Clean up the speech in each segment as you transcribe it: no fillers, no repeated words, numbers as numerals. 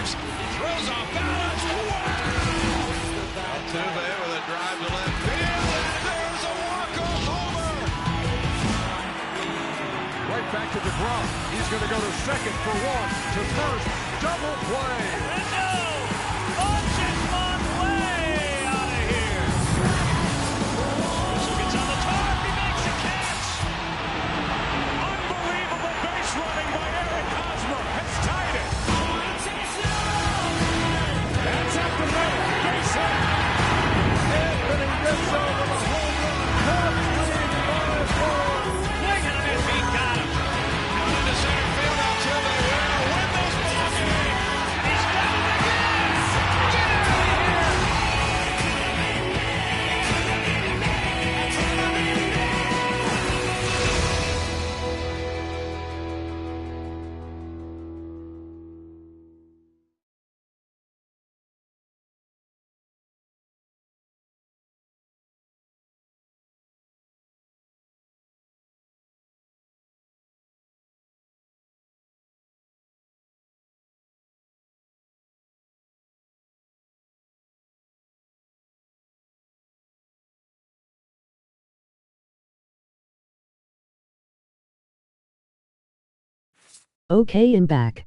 drives. He throws off balance. Wow! Altuve with a drive to left field. And there's a walk-off homer. Right back to DeGrom. He's going to go to second for one. To first. Double play. And no! Launches one way out of here. Russell gets on the top. He makes a catch. Unbelievable base running by Eric Hosmer has tied it. That's at the middle. Base hit. Anthony Rizzo with a home run. Cubs lead 5-4. Swing and a miss. He got him. Out into center field until they will win this ball game. He's got him again. Get out of here. Okay, and back.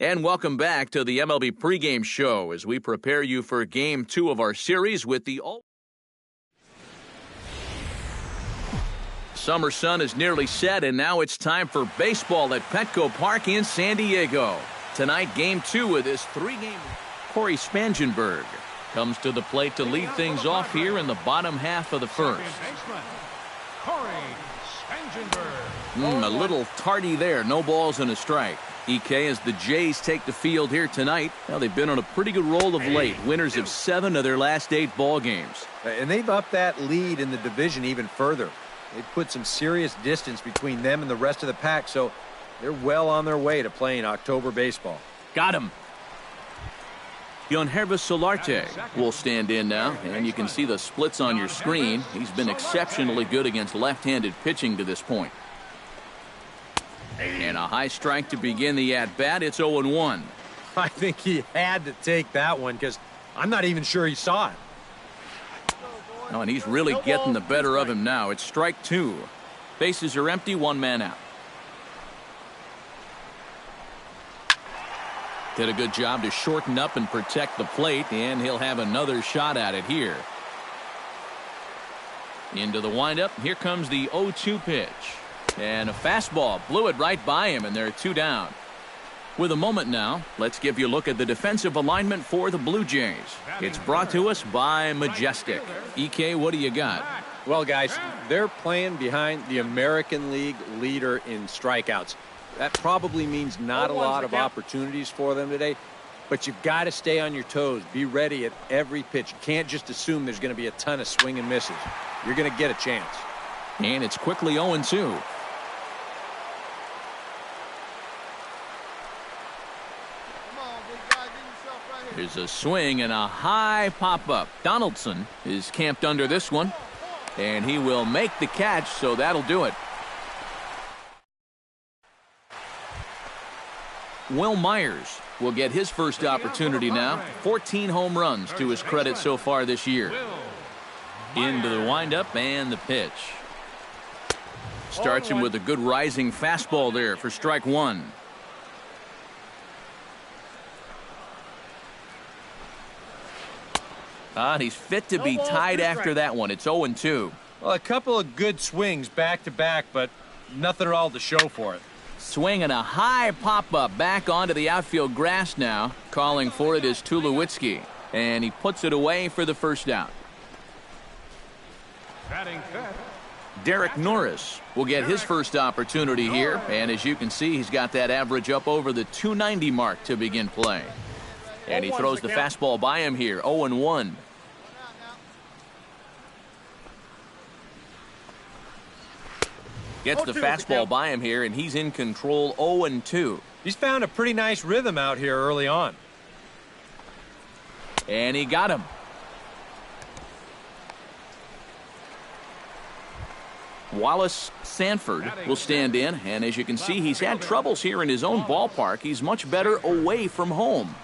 And welcome back to the MLB pregame show as we prepare you for Game 2 of our series with the summer sun is nearly set, and now it's time for baseball at Petco Park in San Diego. Tonight, Game 2 of this three-game. Corey Spangenberg comes to the plate to lead things off here in the bottom half of the first. A little tardy there. No balls and a strike. EK, as the Jays take the field here tonight. Now, they've been on a pretty good roll of late. Winners of 7 of their last 8 ball games. And they've upped that lead in the division even further. They've put some serious distance between them and the rest of the pack, so they're well on their way to playing October baseball. Got him. Hervis Solarte will stand in now, and you can see the splits on your screen. He's been exceptionally good against left-handed pitching to this point. And a high strike to begin the at-bat. It's 0-1. I think he had to take that one because I'm not even sure he saw it. Oh, and he's really getting the better of him now. It's strike 2. Bases are empty, 1 man out. Did a good job to shorten up and protect the plate, and he'll have another shot at it here. Into the windup. Here comes the 0-2 pitch. And a fastball blew it right by him, and there are 2 down. With a moment now, let's give you a look at the defensive alignment for the Blue Jays. It's brought to us by Majestic. EK, what do you got? Well, guys, they're playing behind the American League leader in strikeouts. That probably means not a lot of opportunities for them today, but you've got to stay on your toes. Be ready at every pitch. You can't just assume there's going to be a ton of swing and misses. You're going to get a chance. And it's quickly 0-2. There's a swing and a high pop-up. Donaldson is camped under this one, and he will make the catch, so that'll do it. Will Myers will get his first opportunity now. 14 home runs to his credit so far this year. Into the windup and the pitch. Starts him with a good rising fastball there for strike 1. He's fit to be tied after that one. It's 0-2. Well, a couple of good swings back-to-back, but nothing at all to show for it. Swinging a high pop-up back onto the outfield grass now. Calling for it is Tulowitzki. And he puts it away for the first out. Derek Norris will get his first opportunity here. And as you can see, he's got that average up over the 290 mark to begin play. And he throws the fastball by him here. 0-1. Gets the fastball by him here, and he's in control. 0-2. He's found a pretty nice rhythm out here early on. And he got him. Wallace Sanford will stand in, and as you can see, he's had troubles here in his own ballpark. He's much better away from home.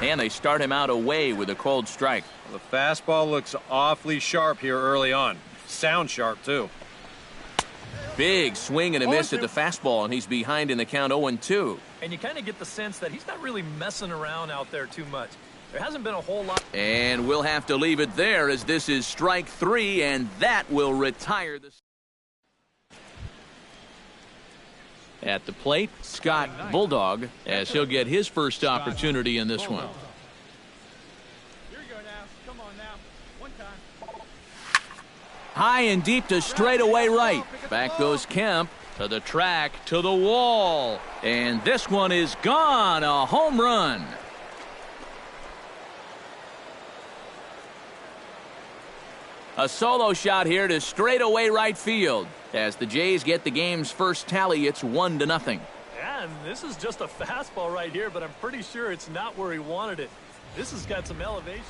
And they start him out away with a cold strike. Well, the fastball looks awfully sharp here early on. Sound sharp, too. Big swing and a miss at the fastball, and he's behind in the count 0-2. And you kind of get the sense that he's not really messing around out there too much. There hasn't been a whole lot. And we'll have to leave it there as this is strike 3, and that will retire the... At the plate, Scott Bulldog, as he'll get his first opportunity in this one. Here you go now. Come on now. One time. High and deep to straightaway right. Back goes Kemp to the track, to the wall. And this one is gone. A home run. A solo shot here to straightaway right field. As the Jays get the game's first tally, it's 1-0. Yeah, and this is just a fastball right here, but I'm pretty sure it's not where he wanted it. This has got some elevation.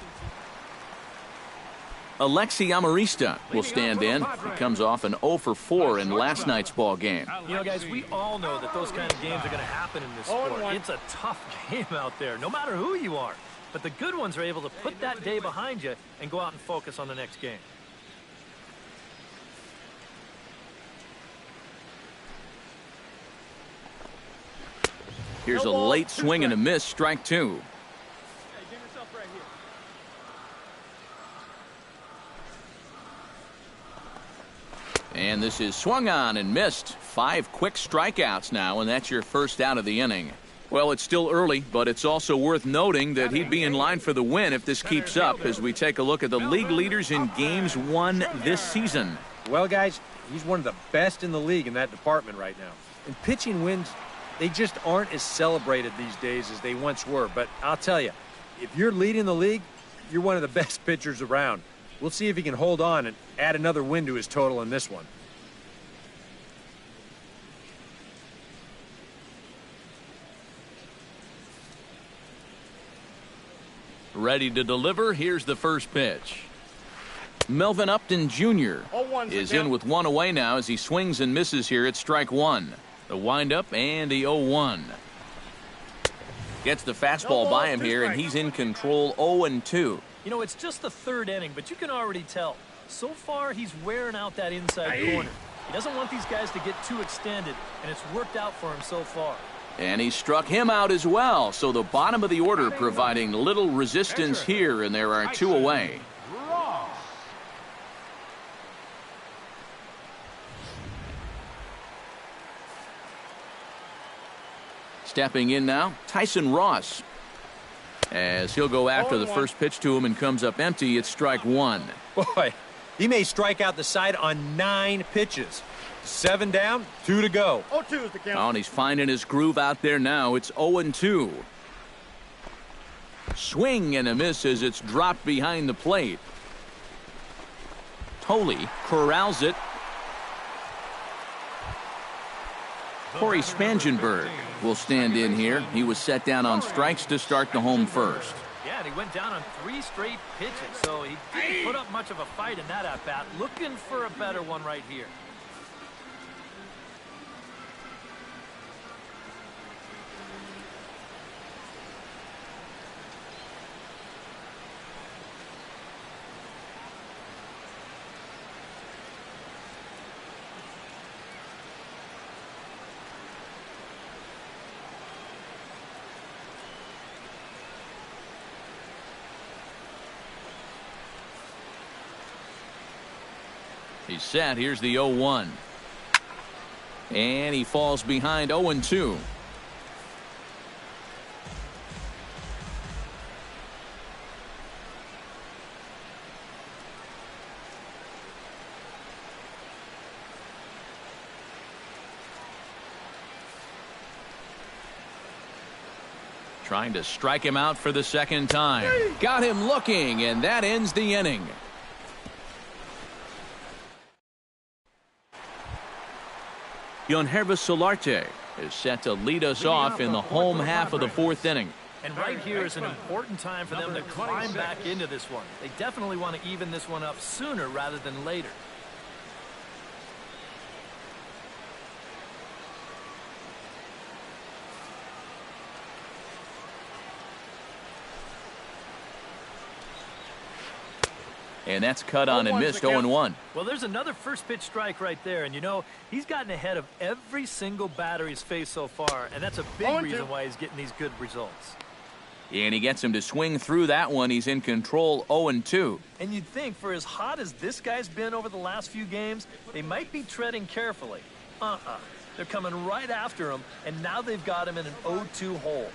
Alexi Amarista will stand in. He comes off an 0-for-4 in last night's ball game. You know, guys, we all know that those kind of games are going to happen in this sport. It's a tough game out there, no matter who you are. But the good ones are able to put that day behind you and go out and focus on the next game. Here's a late swing and a miss, strike 2. And this is swung on and missed. 5 quick strikeouts now, and that's your first out of the inning. Well, it's still early, but it's also worth noting that he'd be in line for the win if this keeps up as we take a look at the league leaders in games won this season. Well, guys, he's one of the best in the league in that department right now. And pitching wins, they just aren't as celebrated these days as they once were. But I'll tell you, if you're leading the league, you're one of the best pitchers around. We'll see if he can hold on and add another win to his total in this one. Ready to deliver. Here's the first pitch. Melvin Upton Jr. is in with one away now as he swings and misses here at strike one. The windup and the 0-1. Gets the fastball by him here, and he's in control 0-2. You know, it's just the third inning, but you can already tell. So far, he's wearing out that inside corner. He doesn't want these guys to get too extended, and it's worked out for him so far. And he struck him out as well, so the bottom of the order providing little resistance here, and there are two away. Stepping in now, Tyson Ross. As he'll go after the first pitch to him and comes up empty, it's strike one. Boy, he may strike out the side on 9 pitches. 7 down, 2 to go. 0-2 is the count. Oh, and he's finding his groove out there now. It's 0-2. Swing and a miss as it's dropped behind the plate. Tolley corrals it. Corey Spangenberg will stand in here. He was set down on strikes to start the home first. Yeah, and he went down on 3 straight pitches, so he didn't put up much of a fight in that at-bat. Looking for a better one right here. He's set. Here's the 0-1. And he falls behind 0-2. Trying to strike him out for the second time. Got him looking, and that ends the inning. Yonhervis Solarte is set to lead us off in the home half of the 4th inning. And right here is an important time for them to climb back into this one. They definitely want to even this one up sooner rather than later. And that's cut on and missed 0-1. Well, there's another first pitch strike right there. And, you know, he's gotten ahead of every single batter he's faced so far. And that's a big reason why he's getting these good results. And he gets him to swing through that one. He's in control 0-2. And you'd think for as hot as this guy's been over the last few games, they might be treading carefully. They're coming right after him, and now they've got him in an 0-2 hole.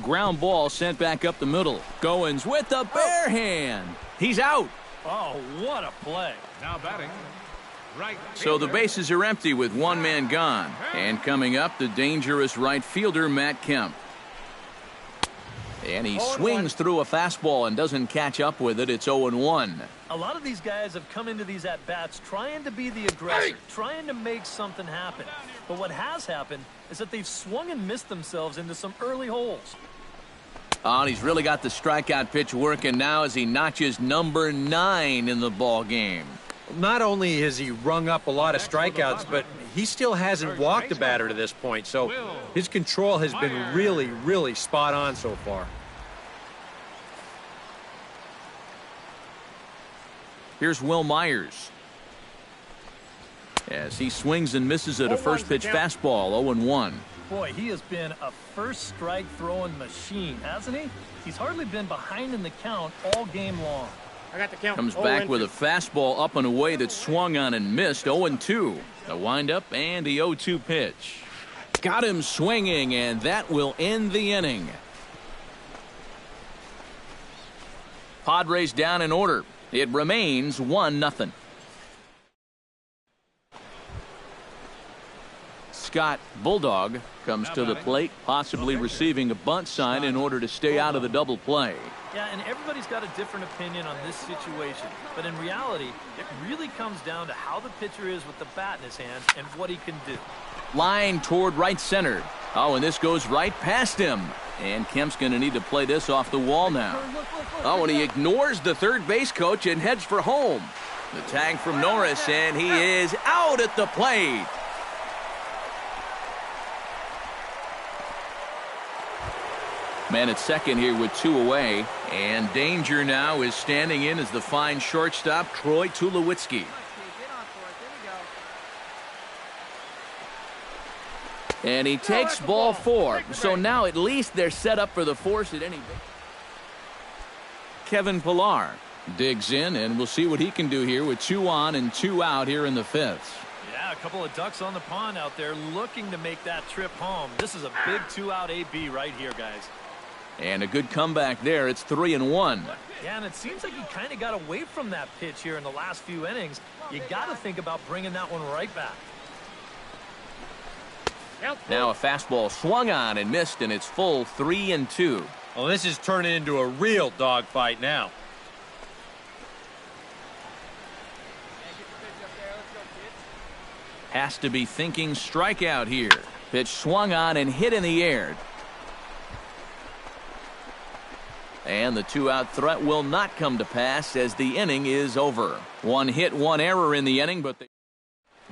Ground ball sent back up the middle. Goins with the bare hand. He's out. Oh, what a play. Now batting. Right. So the bases are empty with one man gone. And coming up, the dangerous right fielder, Matt Kemp. And he swings through a fastball and doesn't catch up with it. It's 0-1. A lot of these guys have come into these at-bats trying to be the aggressor, trying to make something happen. But what has happened is that they've swung and missed themselves into some early holes. Oh, and he's really got the strikeout pitch working now as he notches number 9 in the ball game. Not only has he rung up a lot of strikeouts, but he still hasn't walked a batter to this point. So his control has been really, really spot on so far. Here's Will Myers. as he swings and misses at a first pitch fastball, 0-1. Boy, he has been a first strike throwing machine, hasn't he? He's hardly been behind in the count all game long. I got the count. Comes back with a fastball up and away that swung on and missed, 0-2. A windup and the 0-2 pitch. Got him swinging, and that will end the inning. Padres down in order. It remains 1-0. Scott Bulldog comes to the plate, possibly receiving a bunt sign in order to stay out of the double play. Yeah, and everybody's got a different opinion on this situation. But in reality, it really comes down to how the pitcher is with the bat in his hand and what he can do. Line toward right center. Oh, and this goes right past him. And Kemp's going to need to play this off the wall now. Oh, and he ignores the third base coach and heads for home. The tag from Norris, and he is out at the plate. Man at second here with 2 away. And danger now is standing in as the fine shortstop, Troy Tulowitzki. And he takes ball 4. So now at least they're set up for the force at any rate. Kevin Pillar digs in, and we'll see what he can do here with 2 on and 2 out here in the 5th. Yeah, a couple of ducks on the pond out there looking to make that trip home. This is a big 2-out AB right here, guys. And a good comeback there. It's 3-1. Yeah, and it seems like he kind of got away from that pitch here in the last few innings. You got to think about bringing that one right back. Now a fastball swung on and missed, and it's full 3-2. Well, this is turning into a real dogfight now. Has to be thinking strikeout here. Pitch swung on and hit in the air. And the 2-out threat will not come to pass as the inning is over. 1 hit, 1 error in the inning, but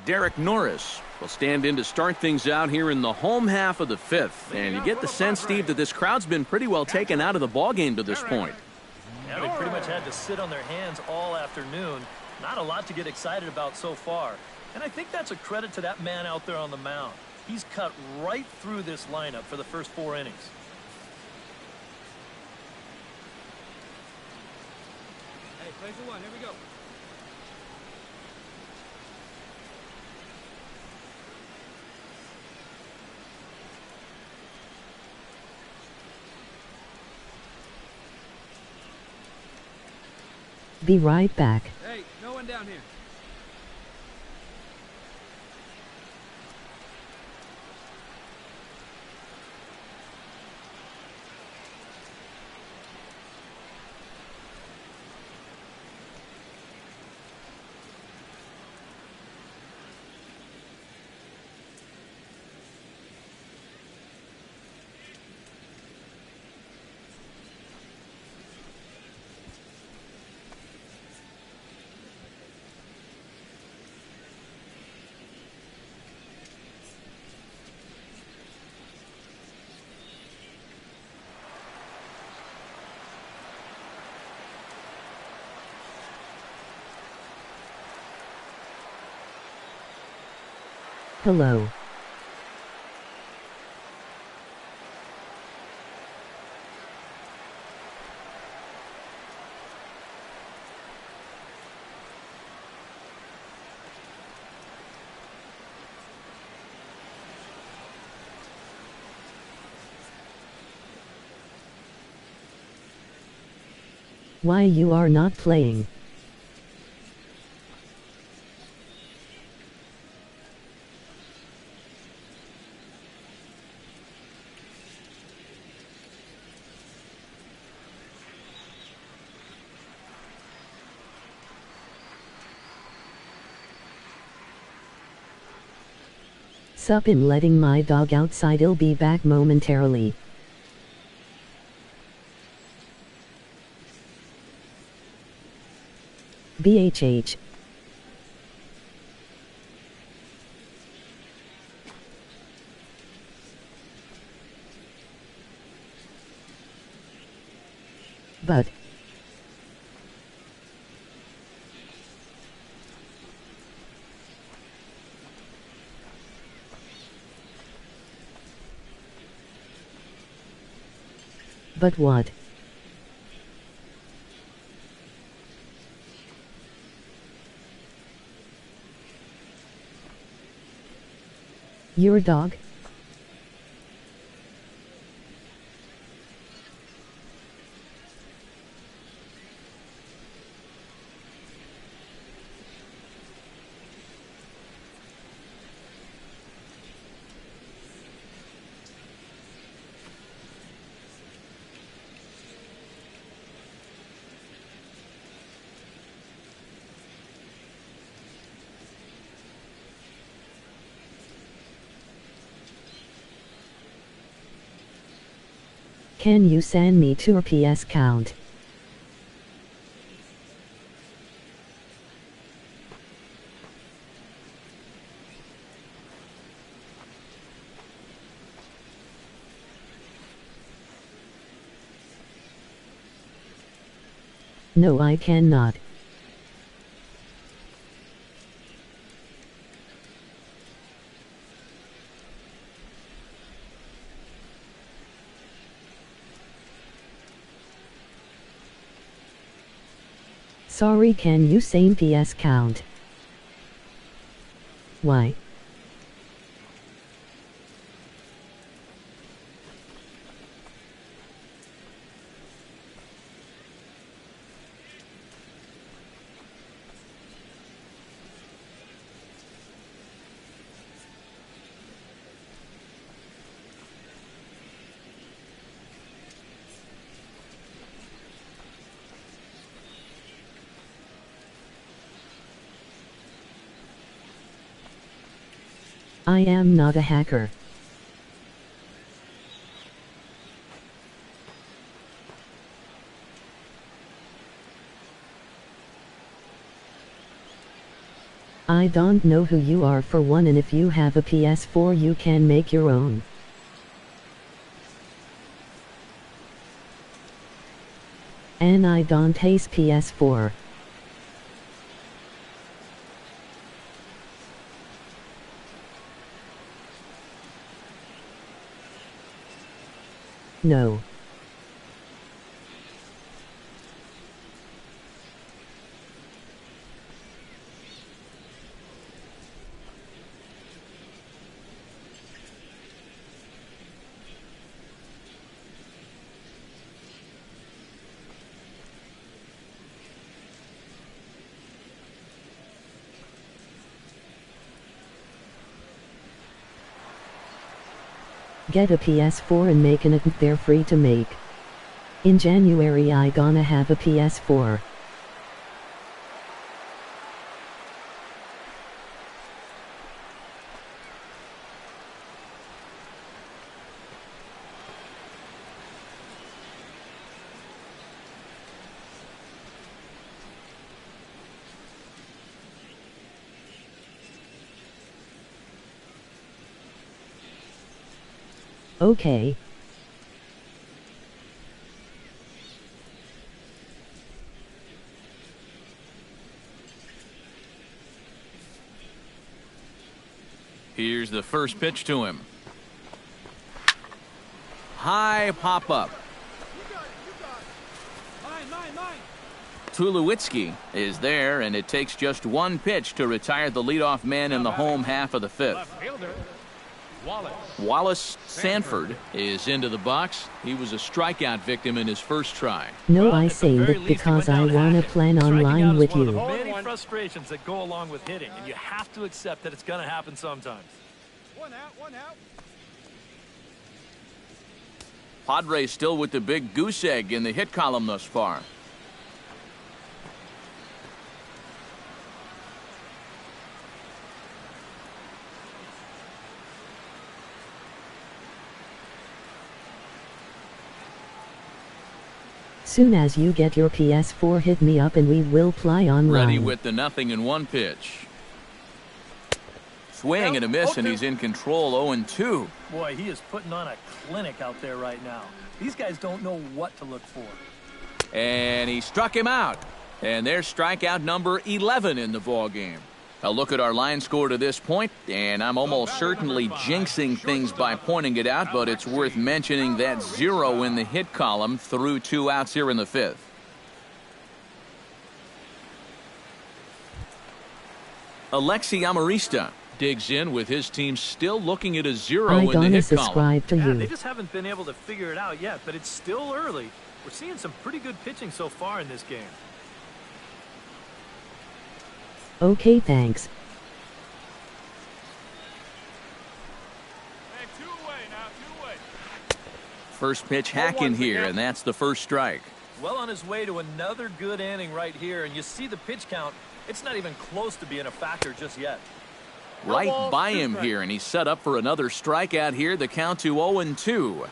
Derek Norris will stand in to start things out here in the home half of the 5th. And you get the sense, Steve, that this crowd's been pretty well taken out of the ballgame to this point. Yeah, they pretty much had to sit on their hands all afternoon. Not a lot to get excited about so far. And I think that's a credit to that man out there on the mound. He's cut right through this lineup for the first 4 innings. Hey, play for 1. Here we go. Be right back. Hey, no one down here. Hello. Why you are not playing? Sup, I'm letting my dog outside. I'll be back momentarily. BHH. But But what? Your dog? Can you send me to your PS count? No, I cannot. Sorry, can you same PS count? Why? I am not a hacker. I don't know who you are for one, and if you have a PS4 you can make your own. And I don't hate PS4. No. Get a PS4 and make an account. They're free to make. In January I gonna have a PS4. Okay. Here's the first pitch to him. High pop-up. Tulowitzki is there, and it takes just one pitch to retire the leadoff man in the home half of the fifth. Wallace Sanford is into the box. He was a strikeout victim in his first try. No, I say that because I wanna plan online with you. Many frustrations that go along with hitting, and you have to accept that it's gonna happen sometimes. One out. Padres still with the big goose egg in the hit column thus far. Soon as you get your PS4, hit me up and we will play online. Ready with the 0-1 pitch. Swing and a miss, and he's in control. 0-2. Boy, he is putting on a clinic out there right now. These guys don't know what to look for. And he struck him out. And there's strikeout number 11 in the ball game. A look at our line score to this point, and I'm almost certainly jinxing things by pointing it out, but it's worth mentioning that 0 in the hit column through 2 outs here in the 5th. Alexi Amarista digs in with his team still looking at a 0 in the hit column. Yeah, they just haven't been able to figure it out yet, but it's still early. We're seeing some pretty good pitching so far in this game. Okay, thanks. Hey, 2 away now, 2 away. First pitch hacking here, and that's the first strike. Well on his way to another good inning right here, and you see the pitch count. It's not even close to being a factor just yet. Right by him here, and he's set up for another strikeout here. The count to 0-2.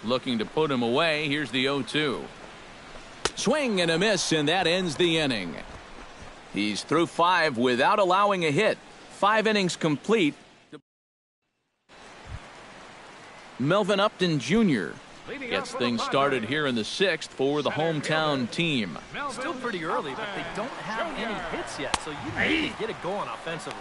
Looking to put him away. Here's the 0-2. Swing and a miss, and that ends the inning. He's through 5 without allowing a hit. 5 innings complete. Melvin Upton Jr. gets things started here in the 6th for the hometown team. Still pretty early, but they don't have any hits yet, so you need to get it going offensively.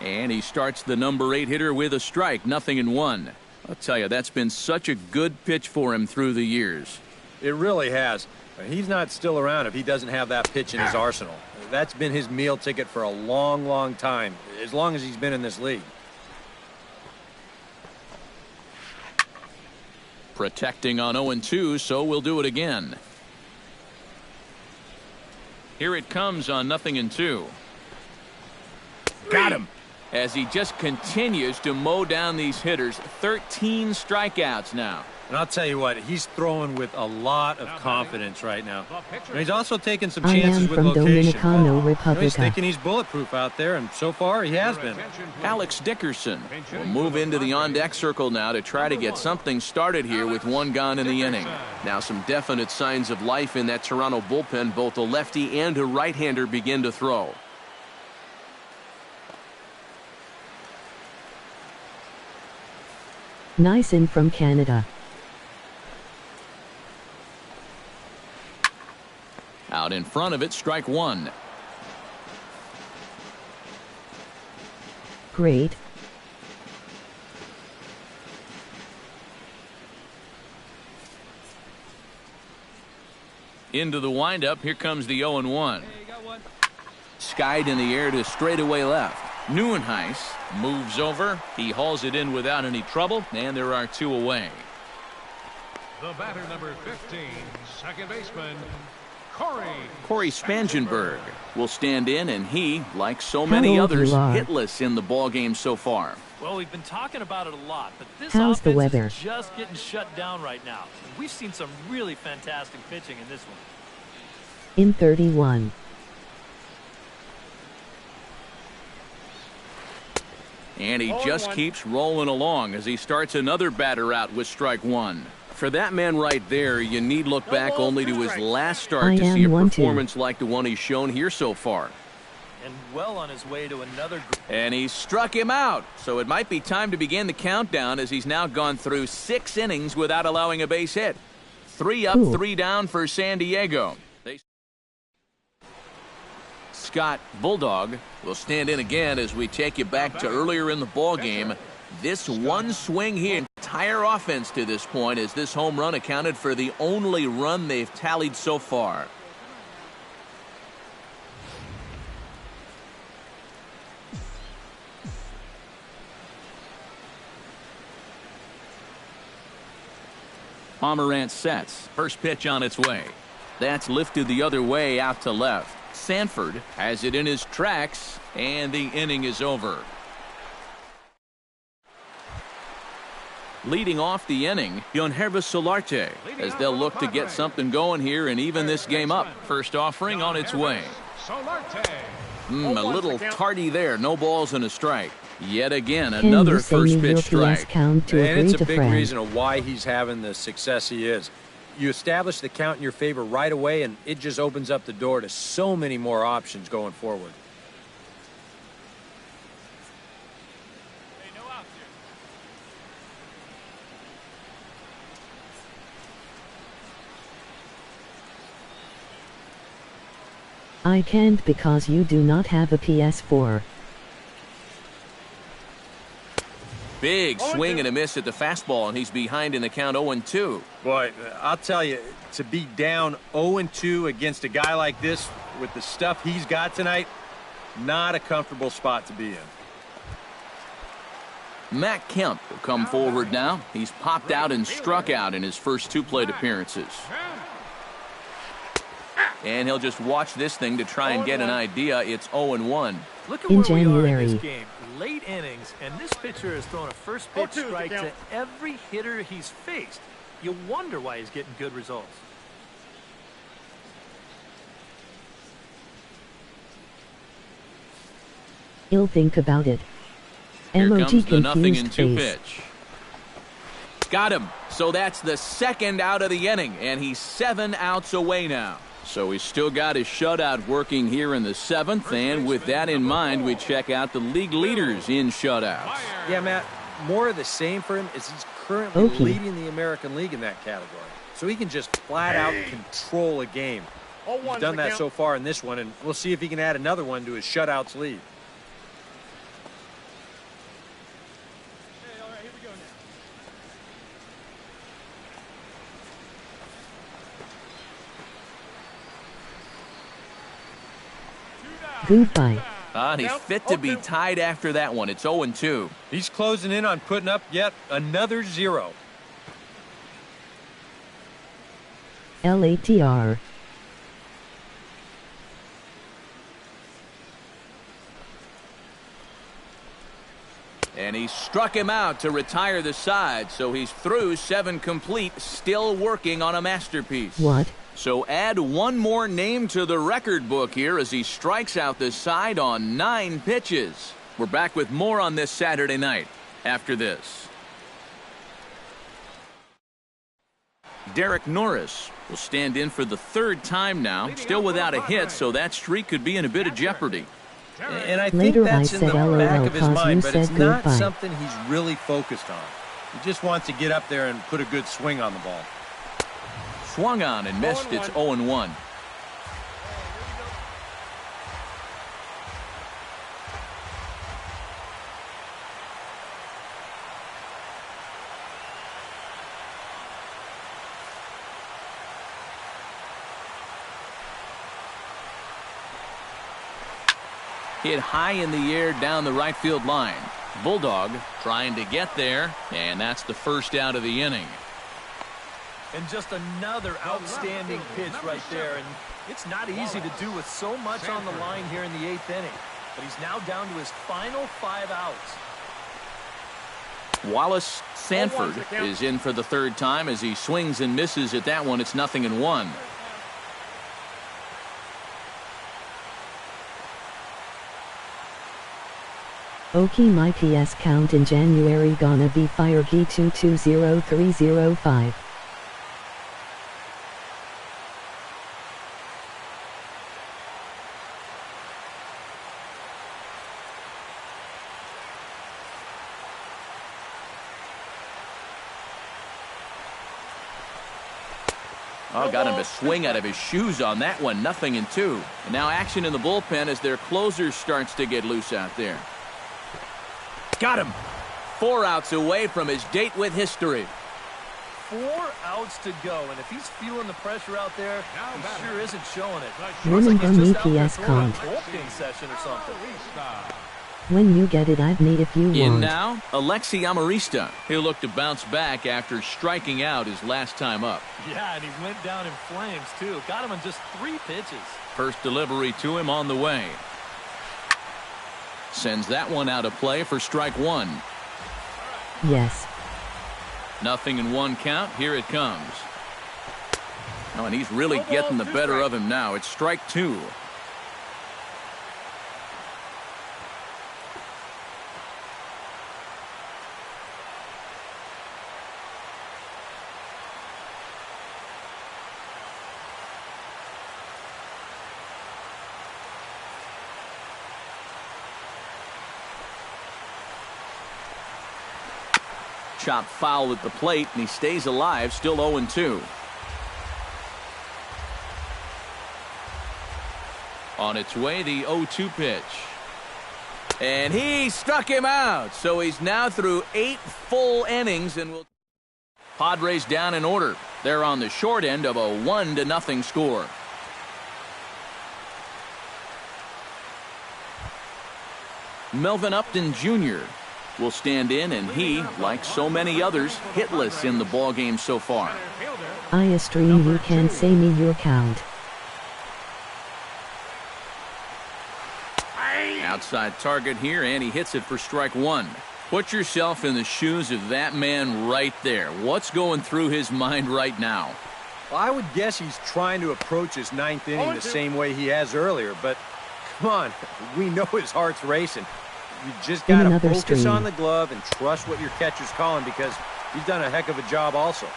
And he starts the number 8 hitter with a strike, 0-1. I'll tell you, that's been such a good pitch for him through the years. It really has. He's not still around if he doesn't have that pitch in his arsenal. That's been his meal ticket for a long, long time, as long as he's been in this league. Protecting on 0-2, so we'll do it again. Here it comes on 0-2. Got him. As he just continues to mow down these hitters. 13 strikeouts now. And I'll tell you what, he's throwing with a lot of confidence right now. And he's also taking some chances with location. He's thinking he's bulletproof out there, and so far he has been. Alex Dickerson will move into the on-deck circle now to try to get something started here with 1 gone in the inning. Now some definite signs of life in that Toronto bullpen. Both a lefty and a right-hander begin to throw. Nice in from Canada. Out in front of it, strike 1. Great. Into the windup, here comes the 0-1. Skied in the air to straightaway left. Neuenhuis moves over. He hauls it in without any trouble, and there are 2 away. The batter, number 15, second baseman, Corey Spangenberg will stand in, and he, like so many others, hitless in the ball game so far. Well, we've been talking about it a lot, but this How's the weather? is just getting shut down right now. And we've seen some really fantastic pitching in this one. In 31. And he just keeps rolling along as he starts another batter out with strike 1. For that man right there, you need look back only to his last start to see a performance like the one he's shown here so far. And well on his way to another. And he struck him out. So it might be time to begin the countdown as he's now gone through 6 innings without allowing a base hit. 3 up, 3 down for San Diego. Scott Bulldog will stand in again as we take you back to earlier in the ball game. This one swing here, entire offense to this point, as this home run accounted for the only run they've tallied so far. Pomerantz sets. First pitch on its way. That's lifted the other way out to left. Sanford has it in his tracks, and the inning is over. Leading off the inning, Yonhervis Solarte, as they'll look to get something going here and even this game up. First offering on its way. A little tardy there. No balls and a strike. Yet again, another first pitch strike. And it's a big reason of why he's having the success he is. You establish the count in your favor right away, and it just opens up the door to so many more options going forward. I can't because you do not have a PS4. Big swing and a miss at the fastball, and he's behind in the count 0-2. Boy, I'll tell you, to be down 0-2 against a guy like this with the stuff he's got tonight, not a comfortable spot to be in. Matt Kemp will come forward now. He's popped out and struck out in his first 2 plate appearances. And he'll just watch this thing to try and get an idea. It's 0-1. Look at In where we are in January. this game. Late innings, and this pitcher has thrown a first pitch strike to every hitter he's faced. You wonder why he's getting good results. He'll think about it. Here MOT comes the nothing confused in 2 face. pitch. Got him. So that's the second out of the inning, and he's 7 outs away now. So he's still got his shutout working here in the 7th, and with that in mind, we check out the league leaders in shutouts. Yeah, Matt, more of the same for him is he's currently Okay. leading the American League in that category. So he can just flat out control a game. He's done that so far in this one, and we'll see if he can add another one to his shutouts lead. Goodbye. And he's fit to be tied after that one. It's 0-2. He's closing in on putting up yet another 0. LATR. And he struck him out to retire the side, so he's through 7 complete, still working on a masterpiece. What? So add one more name to the record book here as he strikes out the side on 9 pitches. We're back with more on this Saturday night after this. Derek Norris will stand in for the 3rd time now, still without a hit, so that streak could be in a bit of jeopardy. And I think Later that's I in the said LOL back of his 'cause mind, you but it's said not goodbye. something he's really focused on. He just wants to get up there and put a good swing on the ball. Swung on and missed. It's 0-1. Hit high in the air down the right field line. Bulldog trying to get there, and that's the first out of the inning. And just another outstanding pitch right there. And it's not easy to do with so much on the line here in the 8th inning. But he's now down to his final 5 outs. Wallace Sanford is in for the 3rd time as he swings and misses at that one. It's 0-1. Okay, my PS count in January gonna be Firegy 220305. Oh, got him to swing out of his shoes on that one. 0-2. And now action in the bullpen as their closer starts to get loose out there. Got him. 4 outs away from his date with history. 4 outs to go, and if he's feeling the pressure out there, he sure isn't showing it. Remember Looks like he's me just out there PS throwing a count. bullpen session or something. When you get it, I've made if you In want. now, Alexi Amarista. He'll look to bounce back after striking out his last time up. Yeah, and he went down in flames, too. Got him in just 3 pitches. First delivery to him on the way. Sends that one out of play for strike 1. Yes. 0-1 count. Here it comes. Oh, and he's really getting the better of him now. It's strike 2. Chop foul at the plate, and he stays alive, still 0-2. On its way, the 0-2 pitch. And he struck him out. So he's now through 8 full innings and will. Padres down in order. They're on the short end of a 1-0 score. Melvin Upton Jr. will stand in, and he, like so many others, hitless in the ballgame so far. I stream, you can say me your count. Outside target here, and he hits it for strike one. Put yourself in the shoes of that man right there. What's going through his mind right now? Well, I would guess he's trying to approach his 9th inning the same way he has earlier, but come on, we know his heart's racing. You just got to focus on the glove and trust what your catcher's calling, because he's done a heck of a job also.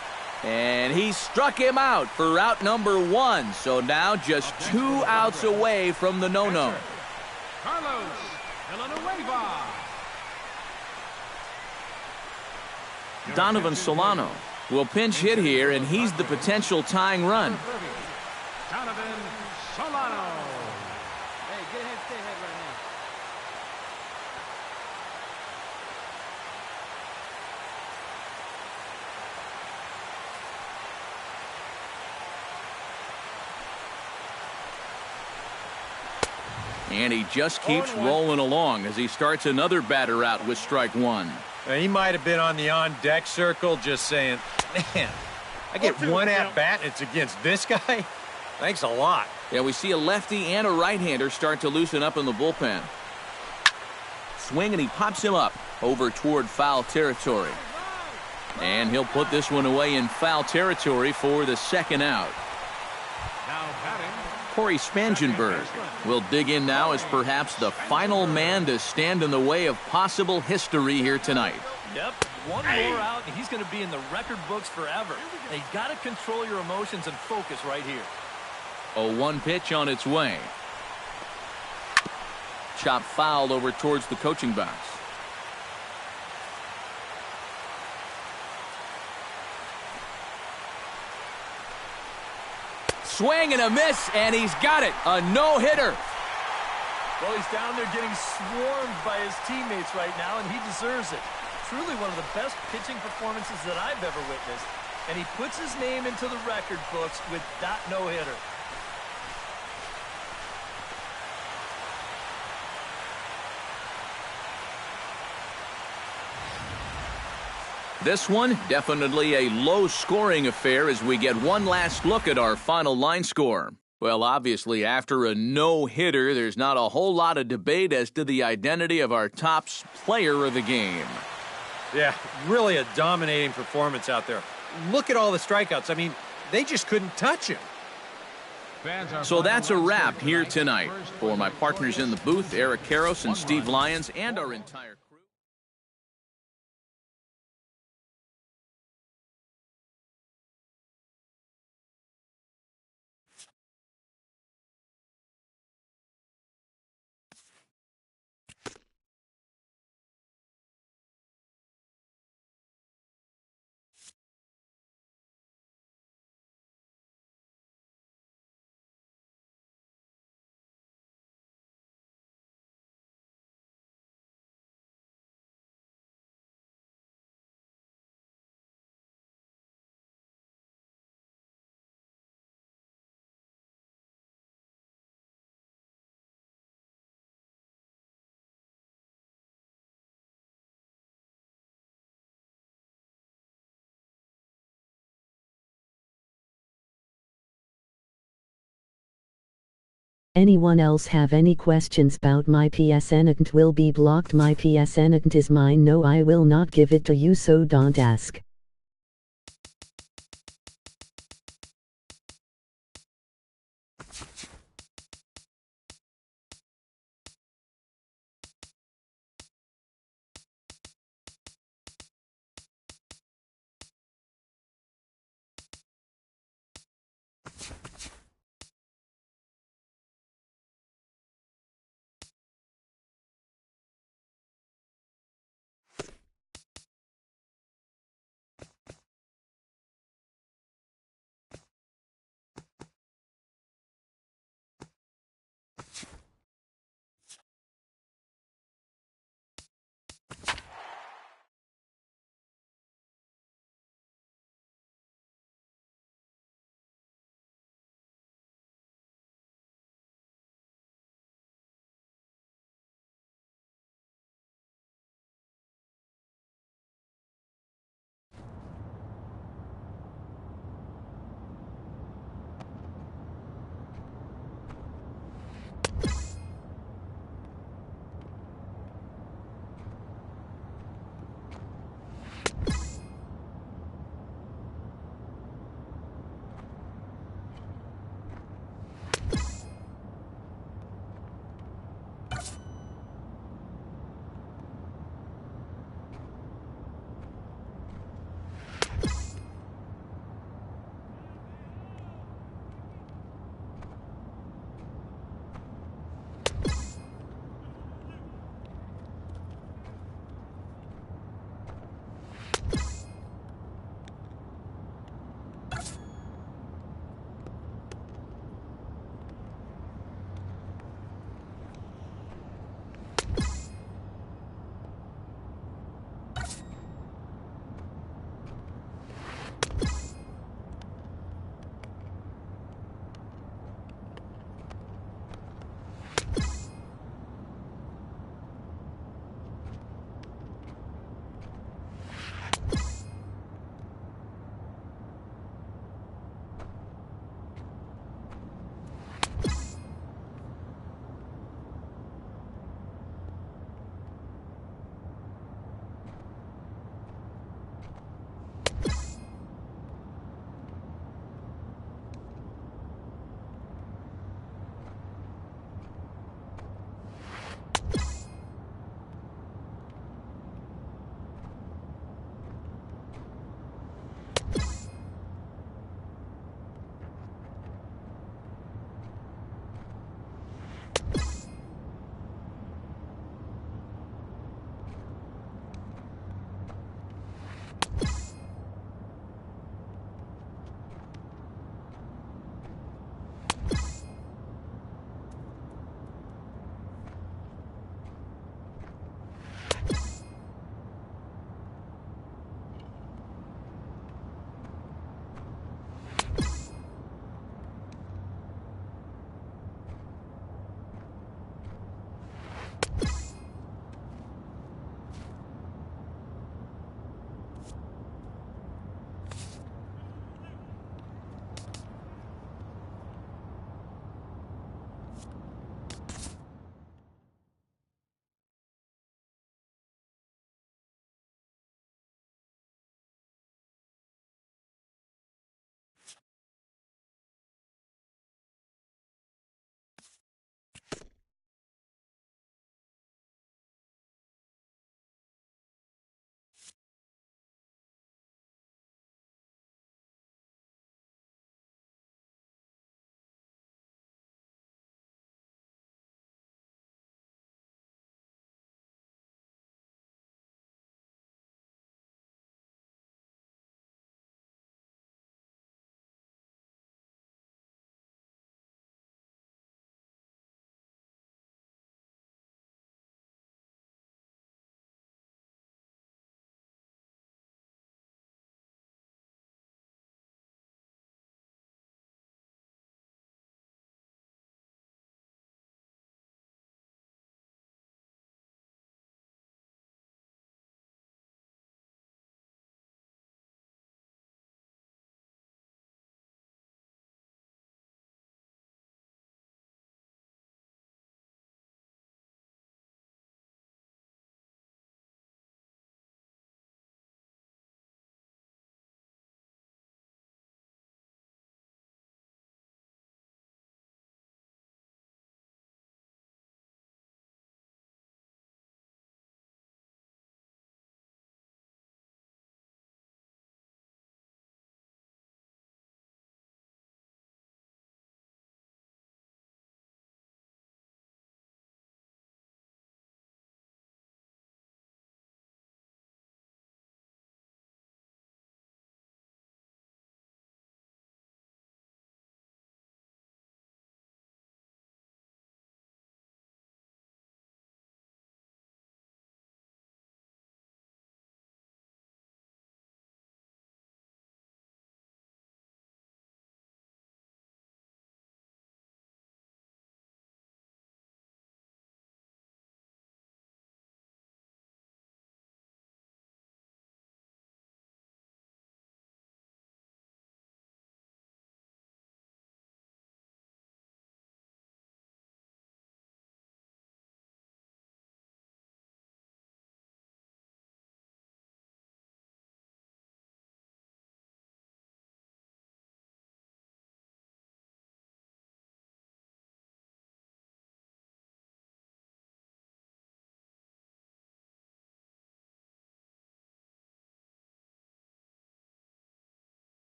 And he struck him out for out number 1, so now just 2 outs away from the no-no. Carlos Villanueva. Donovan Solano will pinch hit here, and he's the potential tying run. Donovan Solano. Hey, get ahead, stay ahead right now. And he just keeps rolling along as he starts another batter out with strike one. Now, he might have been on the on-deck circle just saying, man, I get one at-bat and it's against this guy? Thanks a lot. Yeah, we see a lefty and a right-hander start to loosen up in the bullpen. Swing, and he pops him up over toward foul territory. And he'll put this one away in foul territory for the second out. Now batting. Corey Spangenberg will dig in now as perhaps the final man to stand in the way of possible history here tonight. Yep, one more out, and he's going to be in the record books forever. Now, you got to control your emotions and focus right here. 0-1 pitch on its way. Chop foul over towards the coaching box. Swing and a miss, and he's got it. A no-hitter. Well, he's down there getting swarmed by his teammates right now, and he deserves it. Truly one of the best pitching performances that I've ever witnessed. And he puts his name into the record books with that no-hitter. This one, definitely a low-scoring affair as we get one last look at our final line score. Well, obviously, after a no-hitter, there's not a whole lot of debate as to the identity of our top player of the game. Yeah, really a dominating performance out there. Look at all the strikeouts. I mean, they just couldn't touch him. So that's a wrap here tonight. For my partners in the booth, Eric Karros and Steve Lyons, and our entire Anyone else have any questions about my PSN account will be blocked. My PSN account is mine. No, I will not give it to you, so don't ask.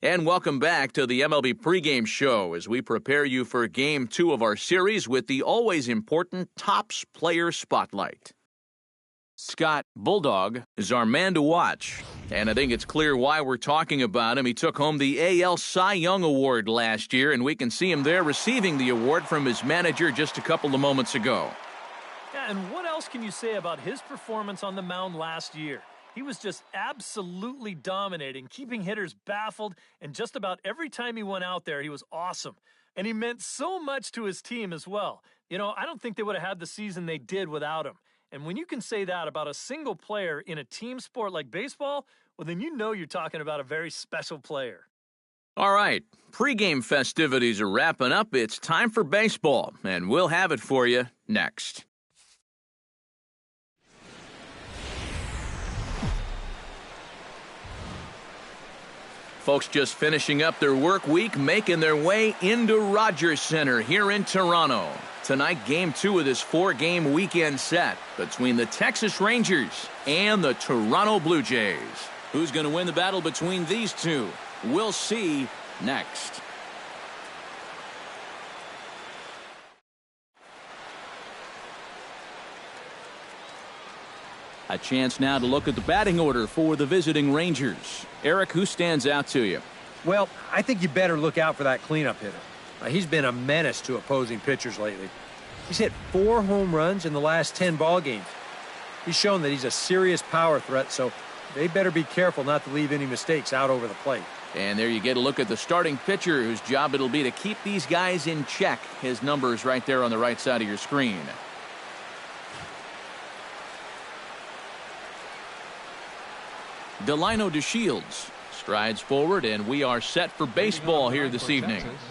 And welcome back to the MLB pregame show as we prepare you for Game 2 of our series with the always important Topps Player Spotlight. Scott Bulldog is our man to watch, and I think it's clear why we're talking about him. He took home the AL Cy Young Award last year, and we can see him there receiving the award from his manager just a couple of moments ago. Yeah, and what else can you say about his performance on the mound last year? He was just absolutely dominating, keeping hitters baffled, and just about every time he went out there, he was awesome. And he meant so much to his team as well. You know, I don't think they would have had the season they did without him. And when you can say that about a single player in a team sport like baseball, well, then you know you're talking about a very special player. All right, pregame festivities are wrapping up. It's time for baseball, and we'll have it for you next. Folks just finishing up their work week, making their way into Rogers Center here in Toronto. Tonight, Game 2 of this 4-game weekend set between the Texas Rangers and the Toronto Blue Jays. Who's going to win the battle between these two? We'll see next. A chance now to look at the batting order for the visiting Rangers. Eric, who stands out to you? Well, I think you better look out for that cleanup hitter. He's been a menace to opposing pitchers lately. He's hit 4 home runs in the last 10 ball games. He's shown that he's a serious power threat, so they better be careful not to leave any mistakes out over the plate. And there you get a look at the starting pitcher whose job it'll be to keep these guys in check. His number is right there on the right side of your screen. Delino DeShields strides forward, and we are set for baseball here this evening. Texas,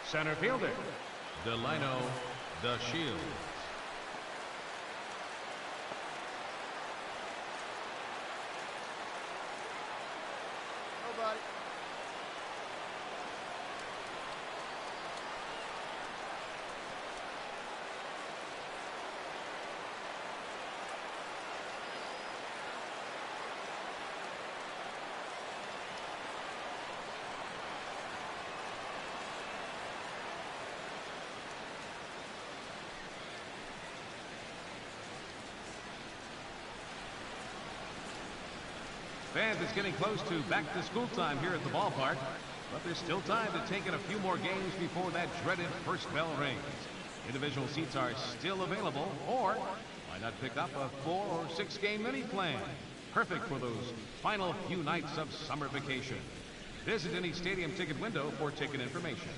center fielder, Delino DeShields. Nobody. Fans, it's getting close to back-to-school time here at the ballpark, but there's still time to take in a few more games before that dreaded first bell rings. Individual seats are still available, or why not pick up a 4- or 6-game mini plan? Perfect for those final few nights of summer vacation. Visit any stadium ticket window for ticket information.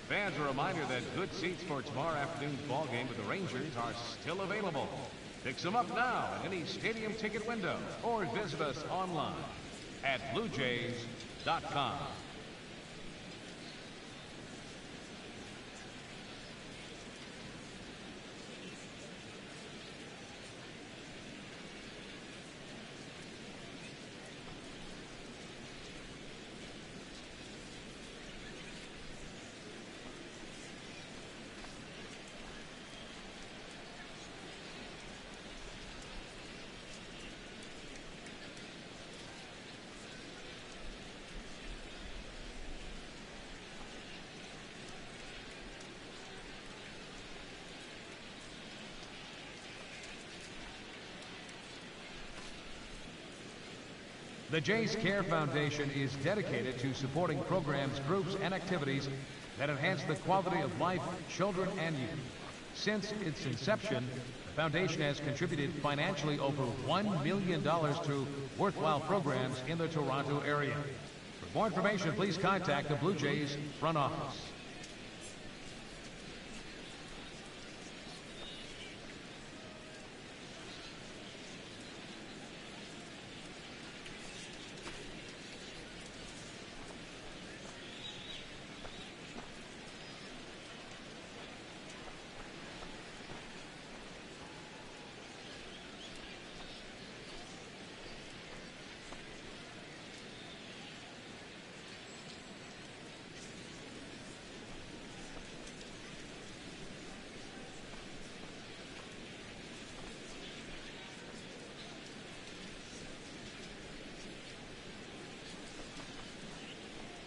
Fans, a reminder that good seats for tomorrow afternoon's ball game with the Rangers are still available. Pick some up now at any stadium ticket window or visit us online at bluejays.com. The Jays Care Foundation is dedicated to supporting programs, groups, and activities that enhance the quality of life of children and youth. Since its inception, the foundation has contributed financially over $1 million to worthwhile programs in the Toronto area. For more information, please contact the Blue Jays front office.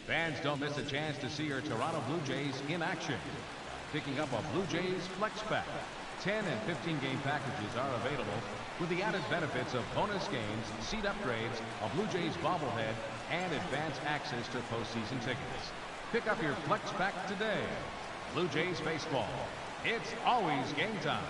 Fans, don't miss a chance to see your Toronto Blue Jays in action. Picking up a Blue Jays Flex Pack. 10 and 15 game packages are available with the added benefits of bonus games, seat upgrades, a Blue Jays bobblehead, and advanced access to postseason tickets. Pick up your Flex Pack today. Blue Jays Baseball. It's always game time.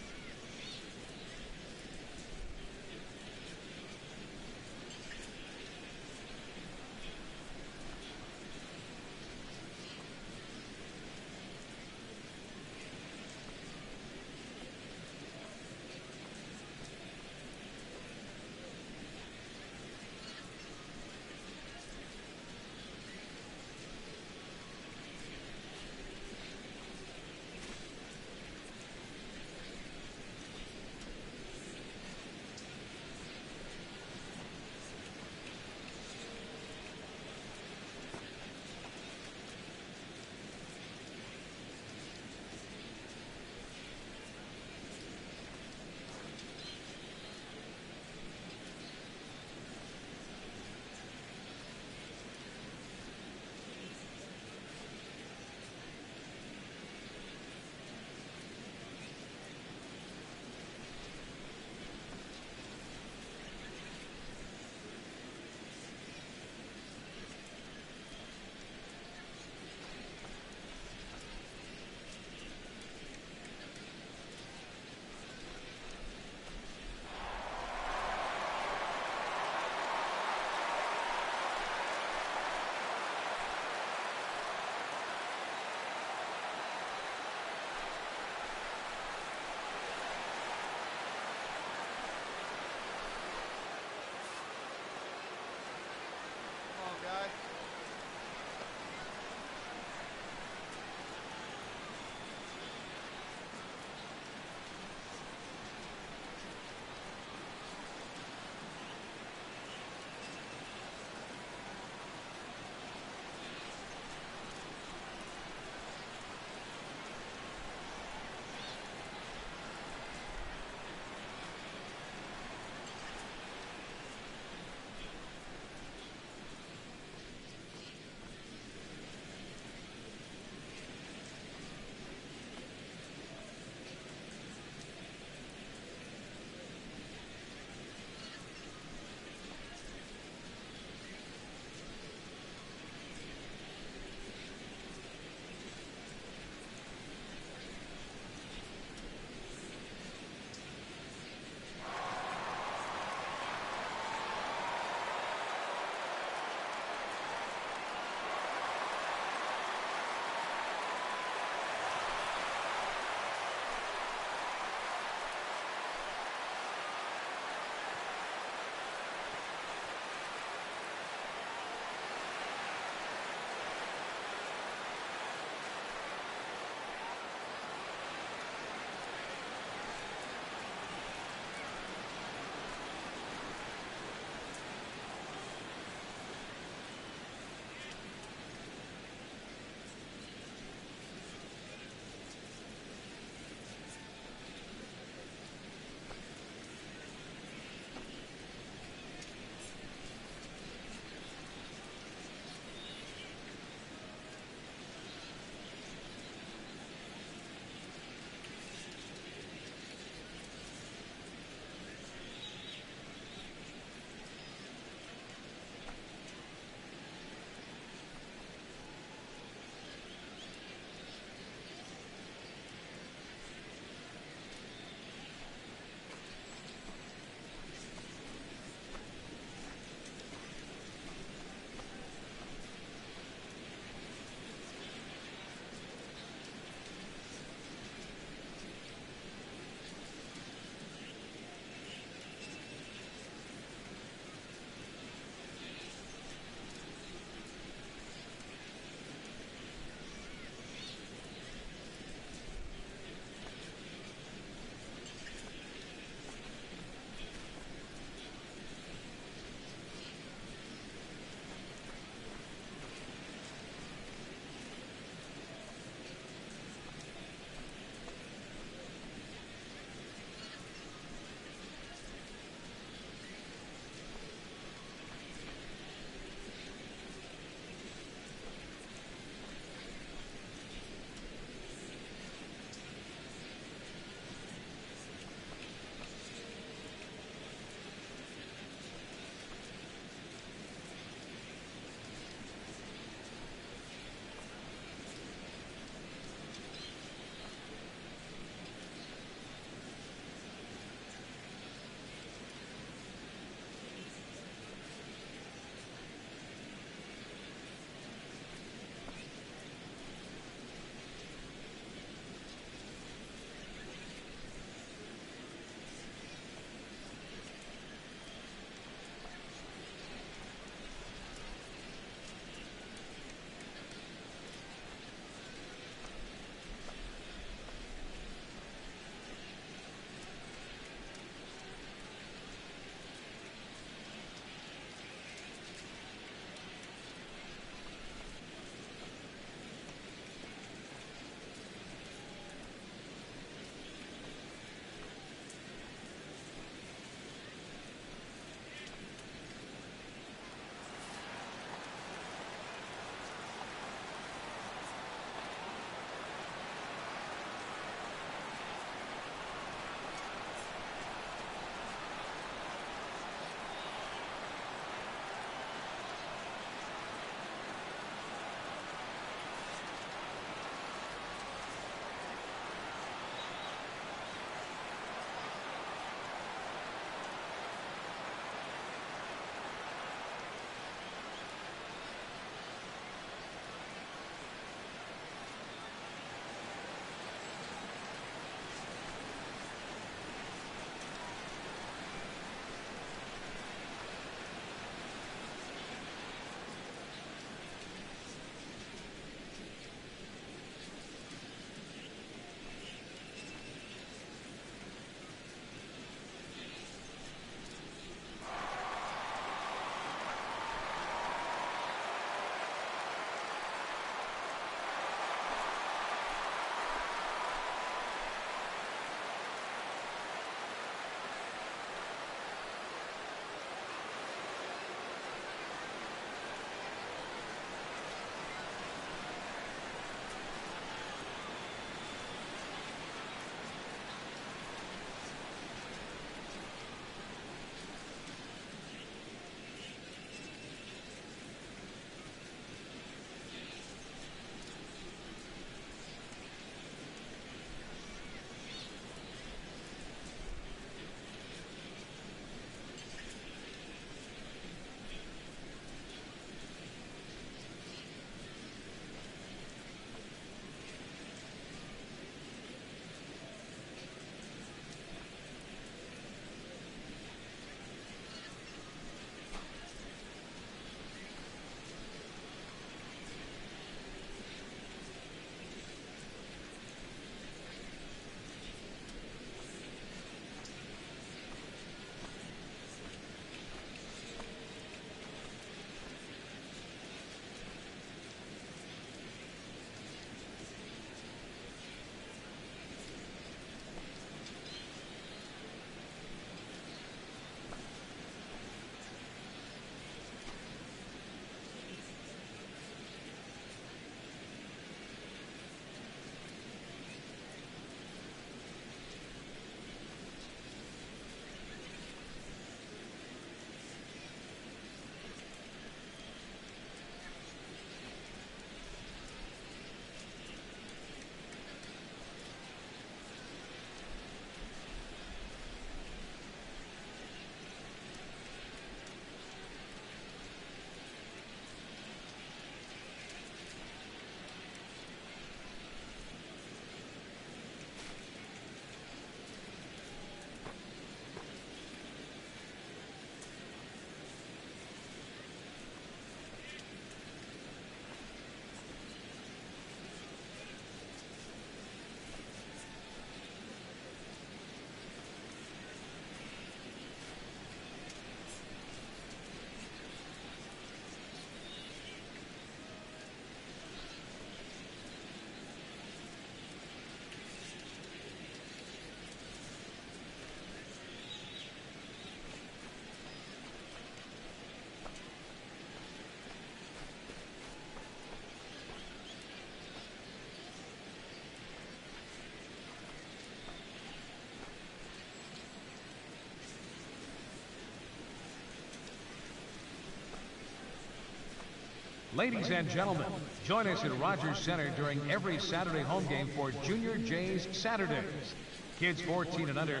Ladies and gentlemen, join us at Rogers Center during every Saturday home game for Junior Jays Saturdays. Kids 14 and under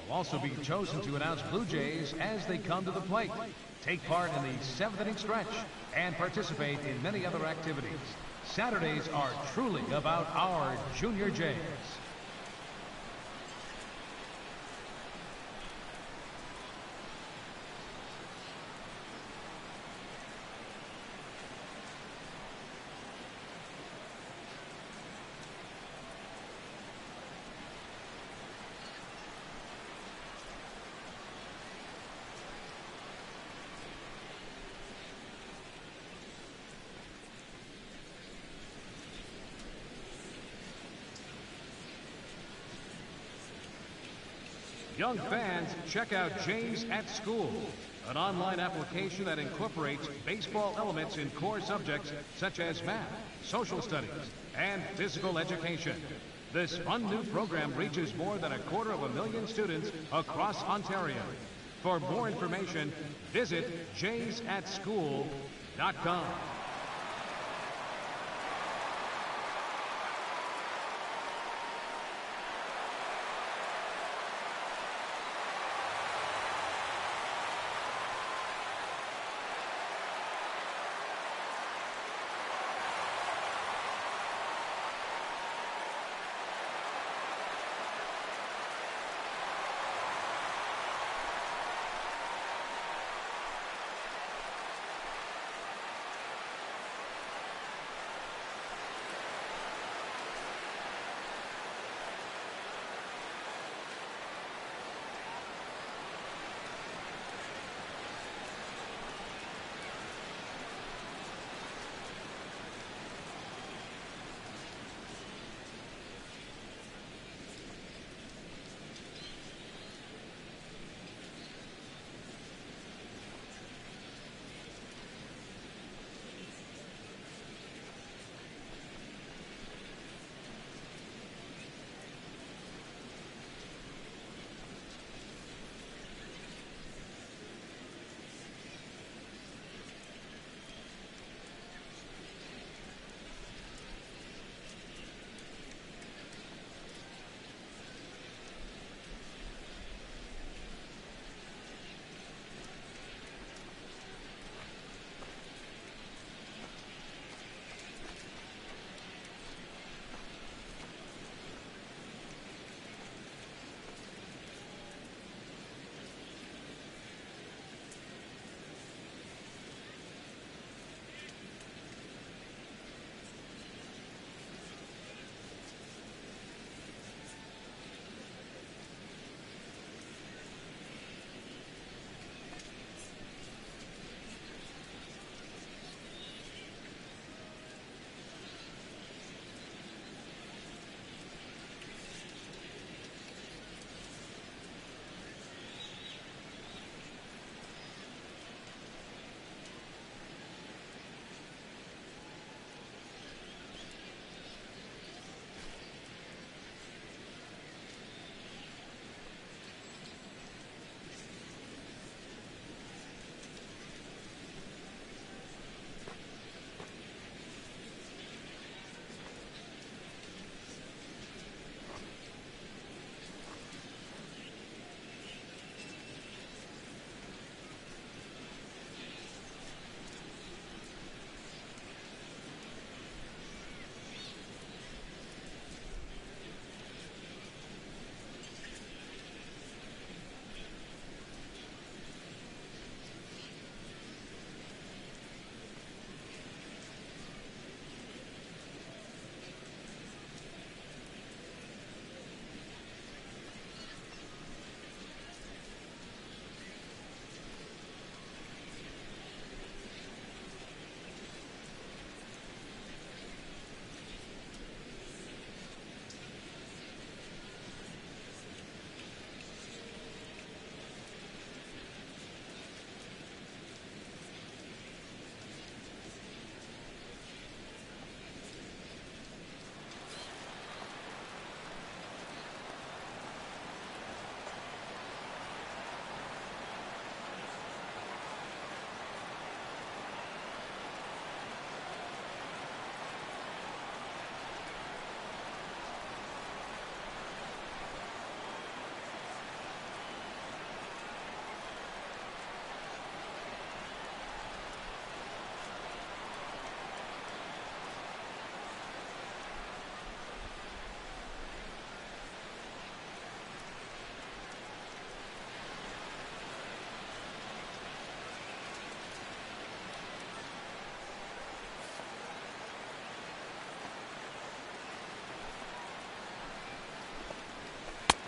will also be chosen to announce Blue Jays as they come to the plate, take part in the 7th inning stretch, and participate in many other activities. Saturdays are truly about our Junior Jays. Young fans, check out Jays at School, an online application that incorporates baseball elements in core subjects such as math, social studies, and physical education. This fun new program reaches more than 250,000 students across Ontario. For more information, visit jaysatschool.com.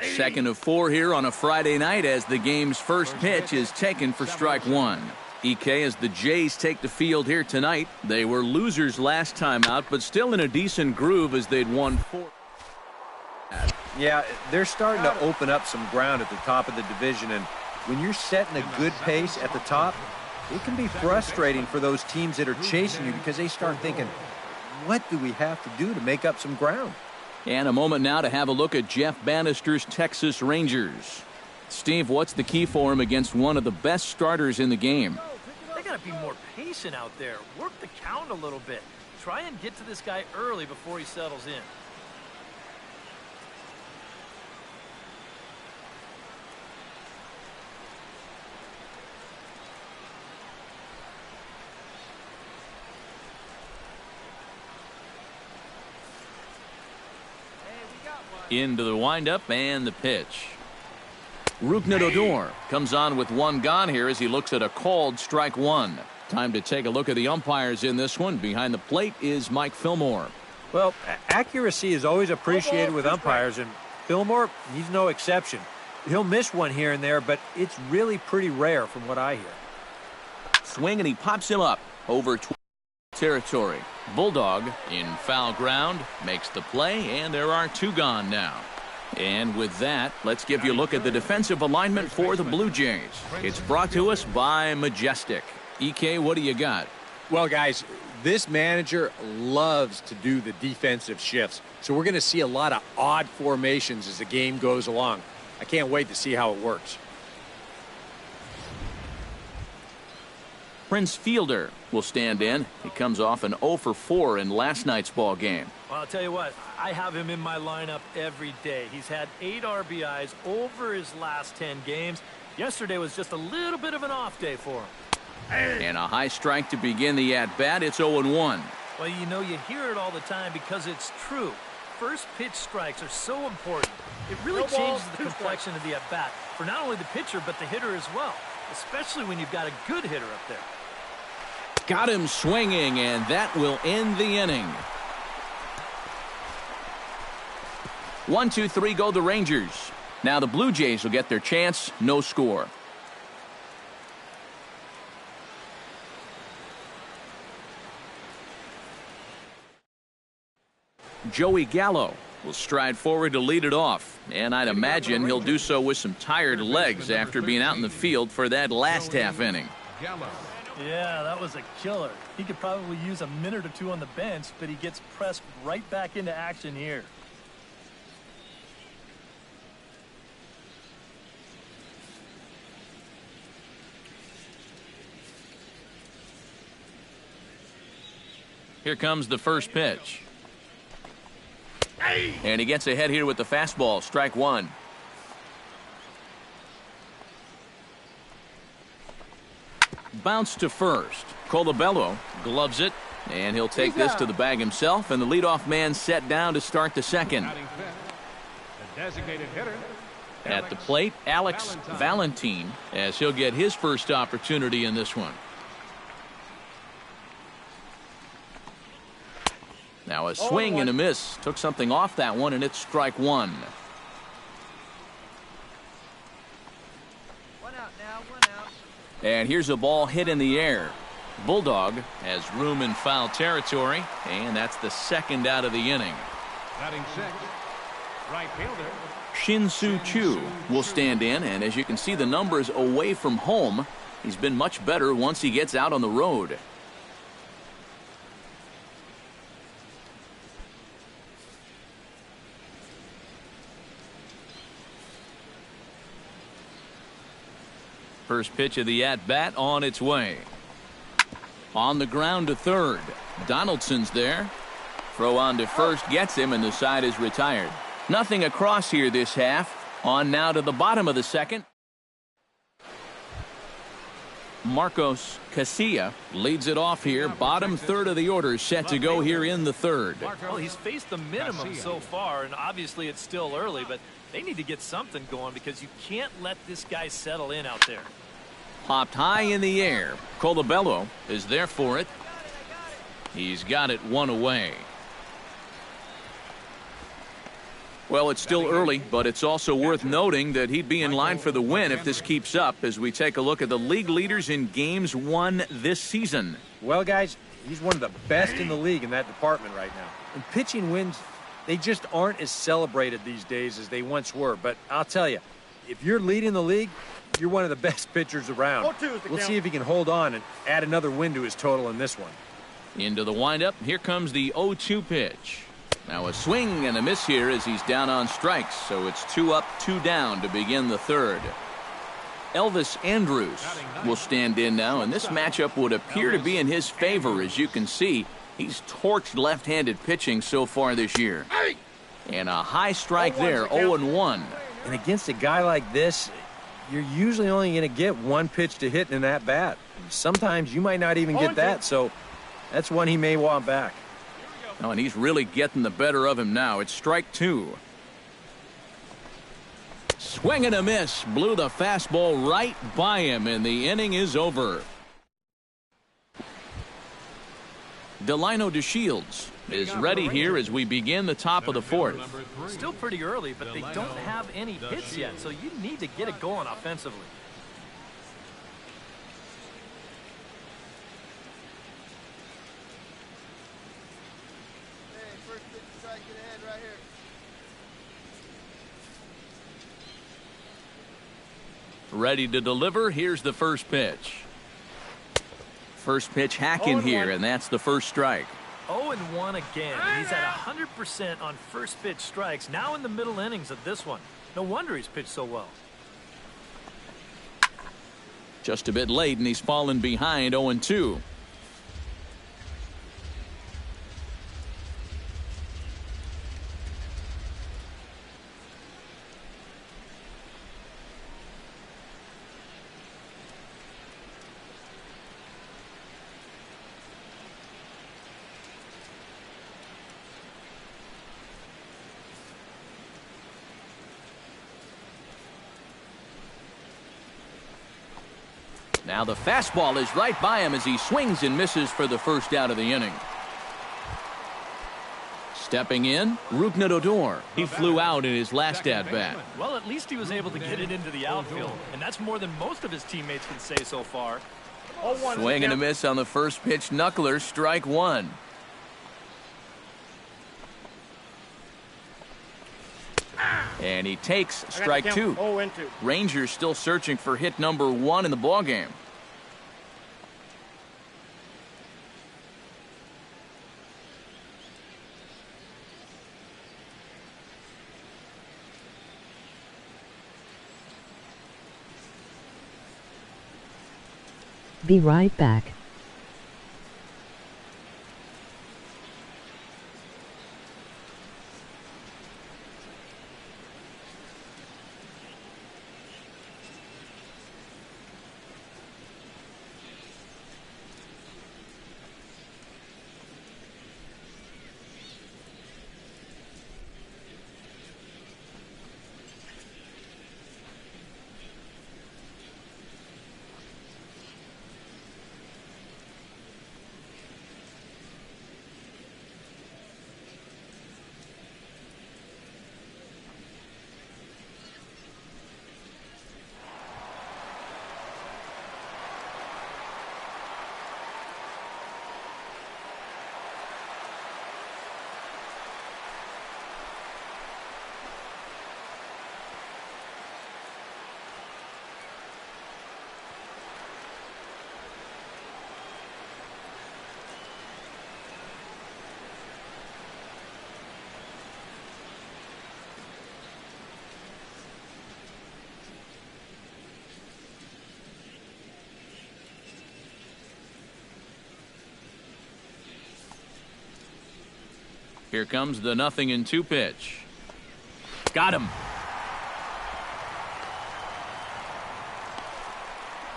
Second of 4 here on a Friday night as the game's first pitch is taken for strike one. EK, as the Jays take the field here tonight. They were losers last time out, but still in a decent groove as they'd won 4. Yeah, they're starting to open up some ground at the top of the division, and when you're setting a good pace at the top, it can be frustrating for those teams that are chasing you because they start thinking, what do we have to do to make up some ground? And a moment now to have a look at Jeff Bannister's Texas Rangers. Steve, what's the key for him against one of the best starters in the game? They got to be more patient out there. Work the count a little bit. Try and get to this guy early before he settles in. Into the windup and the pitch. Rougned Odor comes on with one gone here as he looks at a called strike one. Time to take a look at the umpires in this one. Behind the plate is Mike Fillmore. Well, accuracy is always appreciated with umpires, and Fillmore, he's no exception. He'll miss one here and there, but it's really pretty rare from what I hear. Swing, and he pops him up over territory. Bulldog in foul ground makes the play, and there are two gone now. And with that, let's give you a look at the defensive alignment for the Blue Jays. It's brought to us by Majestic. EK, what do you got? Well, guys, this manager loves to do the defensive shifts, so we're going to see a lot of odd formations as the game goes along. I can't wait to see how it works. Prince Fielder will stand in. He comes off an 0 for 4 in last night's ball game. Well, I'll tell you what, I have him in my lineup every day. He's had 8 RBIs over his last 10 games. Yesterday was just a little bit of an off day for him. And a high strike to begin the at-bat. It's 0-1. Well, you know, you hear it all the time because it's true. First pitch strikes are so important. It really changes the complexion of the at-bat for not only the pitcher but the hitter as well, especially when you've got a good hitter up there. Got him swinging, and that will end the inning. 1, 2, 3 go the Rangers. Now the Blue Jays will get their chance. No score. Joey Gallo will stride forward to lead it off, and I'd imagine he'll do so with some tired legs after being out in the field for that last half inning. Yeah, that was a killer. He could probably use a minute or two on the bench, but he gets pressed right back into action here. Here comes the first pitch. And he gets ahead here with the fastball. Strike one. Bounce to first. Colabello gloves it, and he'll take this to the bag himself, and the leadoff man set down to start the second. The designated hitter. At the plate, Alex Valentin, as he'll get his first opportunity in this one. Now a swing and a miss. Took something off that one, and it's strike one. One out now, one out. And here's a ball hit in the air. Bulldog has room in foul territory, and that's the second out of the inning. Batting sixth, right fielder. Shin-Soo Choo will stand in, and as you can see the numbers away from home, he's been much better once he gets out on the road. First pitch of the at-bat on its way. On the ground to third. Donaldson's there. Throw on to first gets him, and the side is retired. Nothing across here this half. On now to the bottom of the second. Marcos Casilla leads it off here. Bottom third of the order set to go here in the third. Well, he's faced the minimum so far, and obviously it's still early, but they need to get something going because you can't let this guy settle in out there. Popped high in the air. Colabello is there for it. He's got it one away. Well, it's still early, but it's also worth noting that he'd be in line for the win if this keeps up as we take a look at the league leaders in games won this season. Well, guys, he's one of the best in the league in that department right now. And pitching wins, they just aren't as celebrated these days as they once were. But I'll tell you, if you're leading the league, you're one of the best pitchers around. We'll see if he can hold on and add another win to his total in this one. Into the windup, here comes the 0-2 pitch. Now a swing and a miss here as he's down on strikes, so it's 2 up, 2 down to begin the third. Elvis Andrus will stand in now, and this matchup would appear to be in his favor. As you can see, he's torched left-handed pitching so far this year. And a high strike there, 0-1. And against a guy like this, you're usually only going to get one pitch to hit in that bat. Sometimes you might not even get that, so that's one he may want back. Oh, and he's really getting the better of him now. It's strike 2. Swing and a miss. Blew the fastball right by him, and the inning is over. Delino DeShields is ready here as we begin the top of the fourth. Still pretty early, but they don't have any hits yet, so you need to get it going offensively. Ready to deliver. Here's the first pitch. First pitch hacking here, and that's the first strike. 0-1 again. He's at 100% on first pitch strikes, now in the middle innings of this one. No wonder he's pitched so well. Just a bit late, and he's fallen behind 0-2. Now the fastball is right by him as he swings and misses for the first out of the inning. Stepping in, Rougned Odor. He flew out in his last at-bat. Well, at least he was able to get it into the outfield, and that's more than most of his teammates can say so far. Swing and a miss on the first pitch knuckler, strike 1. And he takes strike 2. Rangers still searching for hit number 1 in the ballgame. Be right back. Here comes the 0-2 pitch. Got him.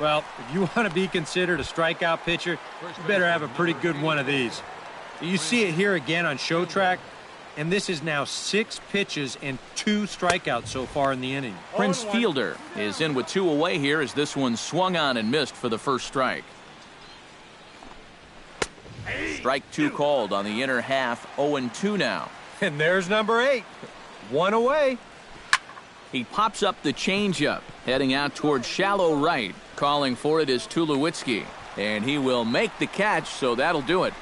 Well, if you want to be considered a strikeout pitcher, you better have a pretty good one of these. You see it here again on Show Track, and this is now 6 pitches and 2 strikeouts so far in the inning. Prince Fielder is in with 2 away here as this one swung on and missed for the first strike. Strike 2 called on the inner half, 0-2 now. And there's number 8. One away. He pops up the changeup, heading out towards shallow right. Calling for it is Tulowitzki, and he will make the catch, so that'll do it.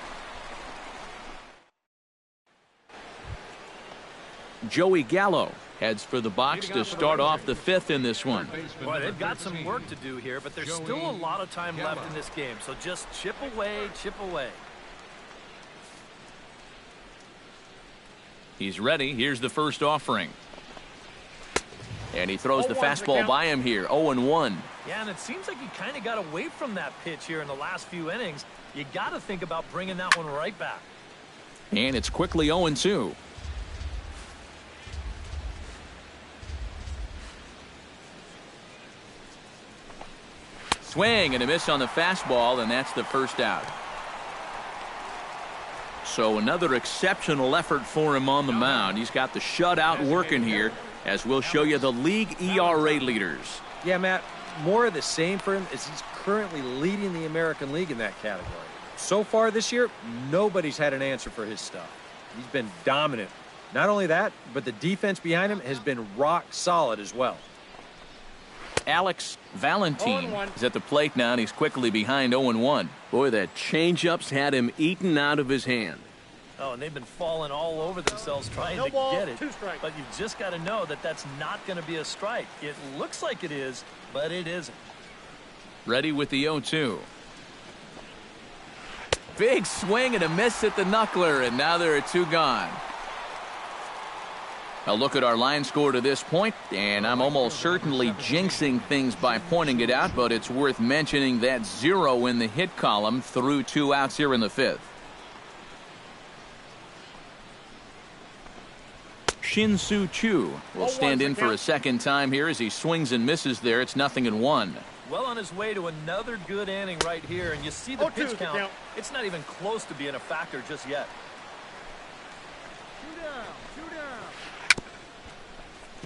Joey Gallo heads for the box to start off the fifth in this one. Boy, they've got some work to do here, but there's still a lot of time left in this game, so just chip away, chip away. He's ready. Here's the first offering. And he throws the fastball by him here, 0-1. Yeah, and it seems like he kind of got away from that pitch here in the last few innings. You got to think about bringing that one right back. And it's quickly 0-2. Swing and a miss on the fastball, and that's the first out. So another exceptional effort for him on the mound. He's got the shutout working here, as we'll show you the league ERA leaders. Yeah, Matt, more of the same for him as he's currently leading the American League in that category. So far this year, nobody's had an answer for his stuff. He's been dominant. Not only that, but the defense behind him has been rock solid as well. Alex Valentin is at the plate now, and he's quickly behind 0-1. Boy, that changeup's had him eaten out of his hand. Oh, and they've been falling all over themselves trying to get it. But you've just got to know that that's not going to be a strike. It looks like it is, but it isn't. Ready with the 0-2. Big swing and a miss at the knuckler, and now there are two gone. A look at our line score to this point, and I'm almost certainly jinxing things by pointing it out, but it's worth mentioning that 0 in the hit column through 2 outs here in the fifth. Shin-Soo Choo will stand in for a second time here as he swings and misses there. It's 0-1. Well on his way to another good inning right here, and you see the pitch count. It's not even close to being a factor just yet.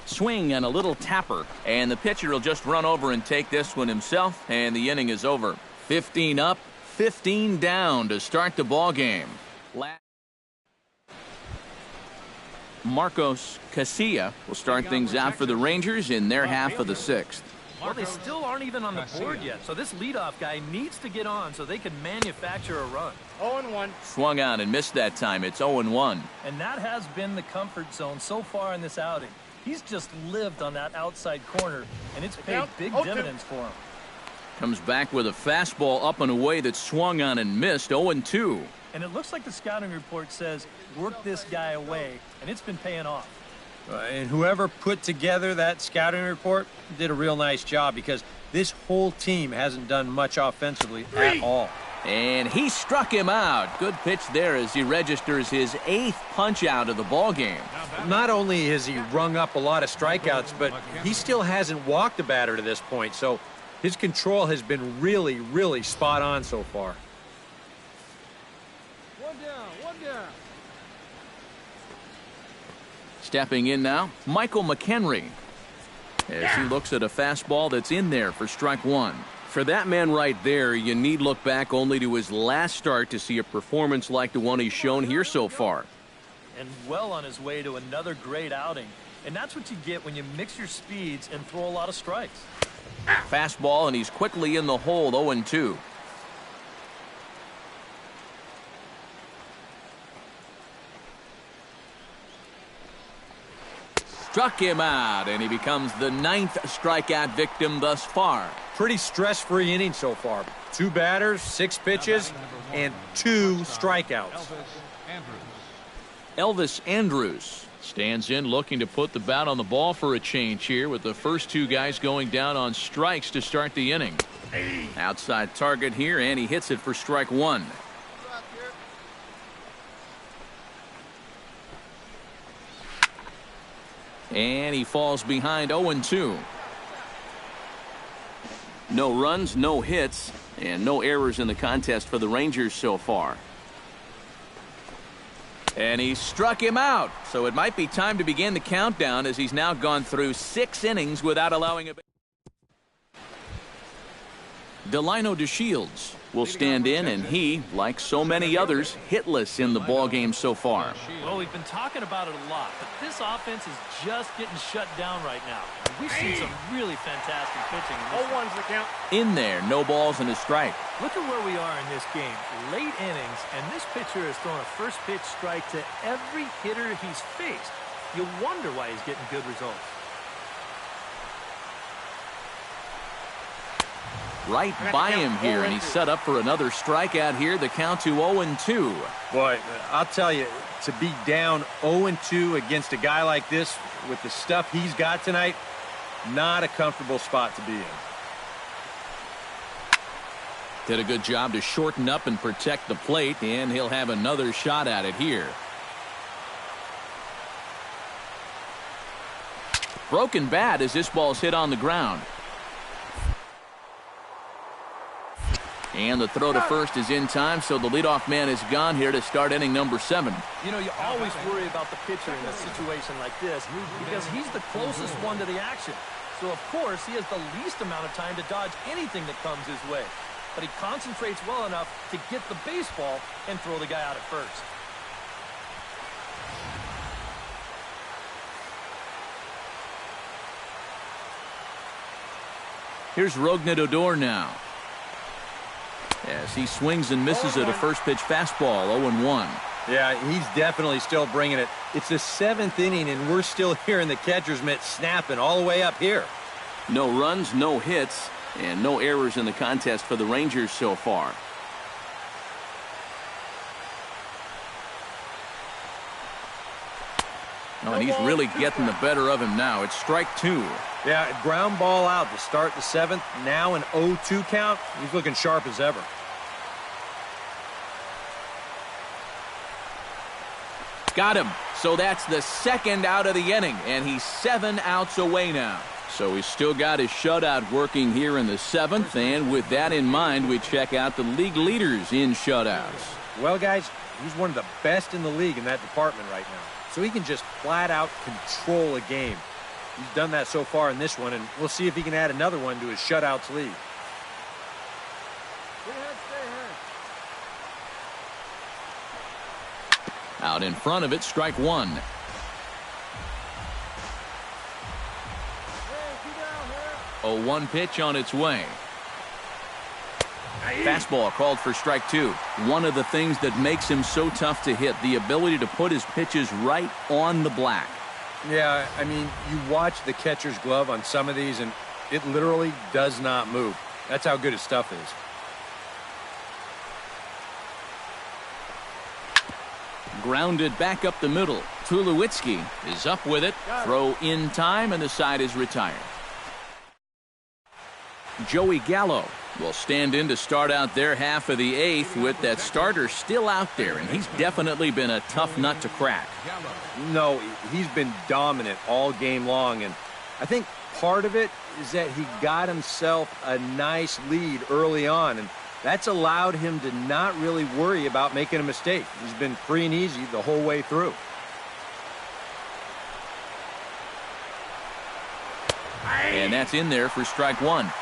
Swing and a little tapper, and the pitcher will just run over and take this one himself, and the inning is over. 15 up, 15 down to start the ball game. Marcos Casilla will start things out for the Rangers in their half of the sixth. Well, they still aren't even on the board yet, so this leadoff guy needs to get on so they can manufacture a run. 0-1. Swung on and missed that time. It's 0-1. And that has been the comfort zone so far in this outing. He's just lived on that outside corner, and it's paid big dividends for him. Comes back with a fastball up and away that swung on and missed, 0-2. And it looks like the scouting report says, work this guy away, and it's been paying off. And whoever put together that scouting report did a real nice job, because this whole team hasn't done much offensively at all. And he struck him out. Good pitch there as he registers his 8th punch out of the ball game. Not only has he rung up a lot of strikeouts, but he still hasn't walked a batter to this point. So his control has been really, really spot on so far. One down. Stepping in now, Michael McHenry, as he looks at a fastball that's in there for strike one. For that man right there, you need look back only to his last start to see a performance like the one he's shown here so far. And well on his way to another great outing. And that's what you get when you mix your speeds and throw a lot of strikes. Fastball, and he's quickly in the hole, 0-2. Struck him out, and he becomes the 9th strikeout victim thus far. Pretty stress-free inning so far. 2 batters, 6 pitches, and 2 strikeouts. Elvis Andrus stands in looking to put the bat on the ball for a change here, with the first 2 guys going down on strikes to start the inning. Outside target here, and he hits it for strike one. And he falls behind 0-2. No runs, no hits, and no errors in the contest for the Rangers so far. And he struck him out, so it might be time to begin the countdown, as he's now gone through 6 innings without allowing a... Delino DeShields will stand in, and he, like so many others, hitless in the ballgame so far. Well, we've been talking about it a lot, but this offense is just getting shut down right now. We've seen some really fantastic pitching. 0-1's the count. In there, no balls and a strike. Look at where we are in this game. Late innings, and this pitcher has thrown a first pitch strike to every hitter he's faced. You wonder why he's getting good results. Right by him here, and he's set up for another strikeout here. The count to 0-2. Boy, I'll tell you, to be down 0-2 against a guy like this with the stuff he's got tonight, not a comfortable spot to be in. Did a good job to shorten up and protect the plate, and he'll have another shot at it here. Broken bat as this ball's hit on the ground. And the throw to first is in time, so the leadoff man is gone here to start inning number 7. You know, you always worry about the pitcher in a situation like this because he's the closest one to the action. So, of course, he has the least amount of time to dodge anything that comes his way. But he concentrates well enough to get the baseball and throw the guy out at first. Here's Rognadodor now. As he swings and misses at a first pitch fastball, 0-1. Yeah, he's definitely still bringing it. It's the 7th inning, and we're still hearing the catcher's mitt snapping all the way up here. No runs, no hits, and no errors in the contest for the Rangers so far. Oh, and he's really getting the better of him now. It's strike 2. Yeah, ground ball out to start the 7th. Now an 0-2 count. He's looking sharp as ever. Got him. So that's the 2nd out of the inning, and he's 7 outs away now. So he's still got his shutout working here in the 7th, and with that in mind, we check out the league leaders in shutouts. Well, guys, he's one of the best in the league in that department right now. So he can just flat out control a game. He's done that so far in this one, and we'll see if he can add another one to his shutouts lead. Out in front of it, strike 1. A 1 pitch on its way. Fastball called for strike 2. One of the things that makes him so tough to hit, the ability to put his pitches right on the black. Yeah, I mean, you watch the catcher's glove on some of these, and it literally does not move. That's how good his stuff is. Grounded back up the middle. Tulowitzki is up with it. Throw in time, and the side is retired. Joey Gallo will stand in to start out their half of the 8th with that starter still out there, and he's definitely been a tough nut to crack. No, he's been dominant all game long, and I think part of it is that he got himself a nice lead early on, and that's allowed him to not really worry about making a mistake. He's been free and easy the whole way through. And that's in there for strike 1.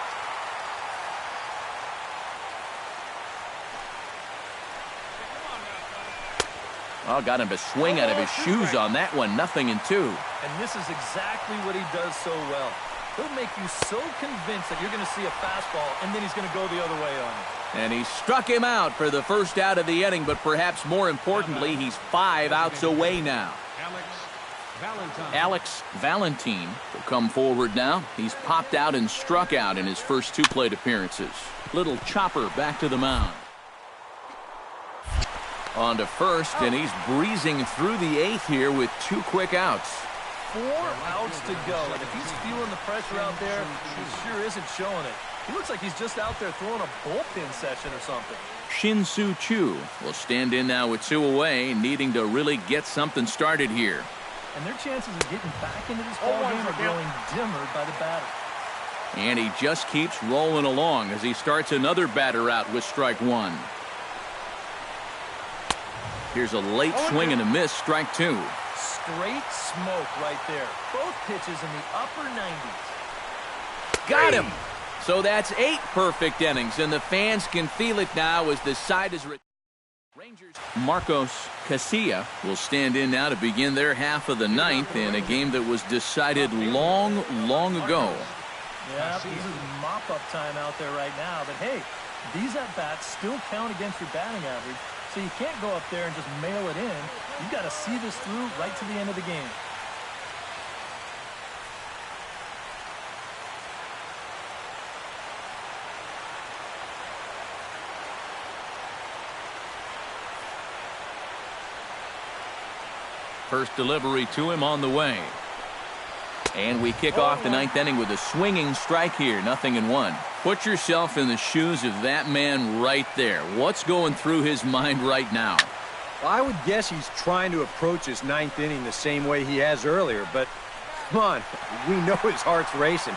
Oh, got him to swing out of his shoes on that one. 0-2. And this is exactly what he does so well. He'll make you so convinced that you're going to see a fastball, and then he's going to go the other way on it. And he struck him out for the first out of the inning, but perhaps more importantly, he's 5 outs away now. Alex Valentine will come forward now. He's popped out and struck out in his first 2 plate appearances. Little chopper back to the mound. On to first, and he's breezing through the 8th here with 2 quick outs. 4 outs to go, and if he's feeling the pressure out there, he sure isn't showing it. He looks like he's just out there throwing a bullpen session or something. Shin-Soo Choo will stand in now with 2 away, needing to really get something started here. And their chances of getting back into this ballgame are growing dimmer by the batter. And he just keeps rolling along as he starts another batter out with strike 1. Here's a late swing and a miss, strike 2. Straight smoke right there. Both pitches in the upper 90s. Got him. So that's 8 perfect innings, and the fans can feel it now as the side is... Rangers. Marcos Casilla will stand in now to begin their half of the ninth in a game that was decided long ago. Yeah, this is mop-up time out there right now. But, hey, these at-bats still count against your batting average, so you can't go up there and just mail it in. You've got to see this through right to the end of the game. First delivery to him on the way. And we kick off the ninth inning with a swinging strike here, 0-1. Put yourself in the shoes of that man right there. What's going through his mind right now? Well, I would guess he's trying to approach his ninth inning the same way he has earlier, but come on, we know his heart's racing.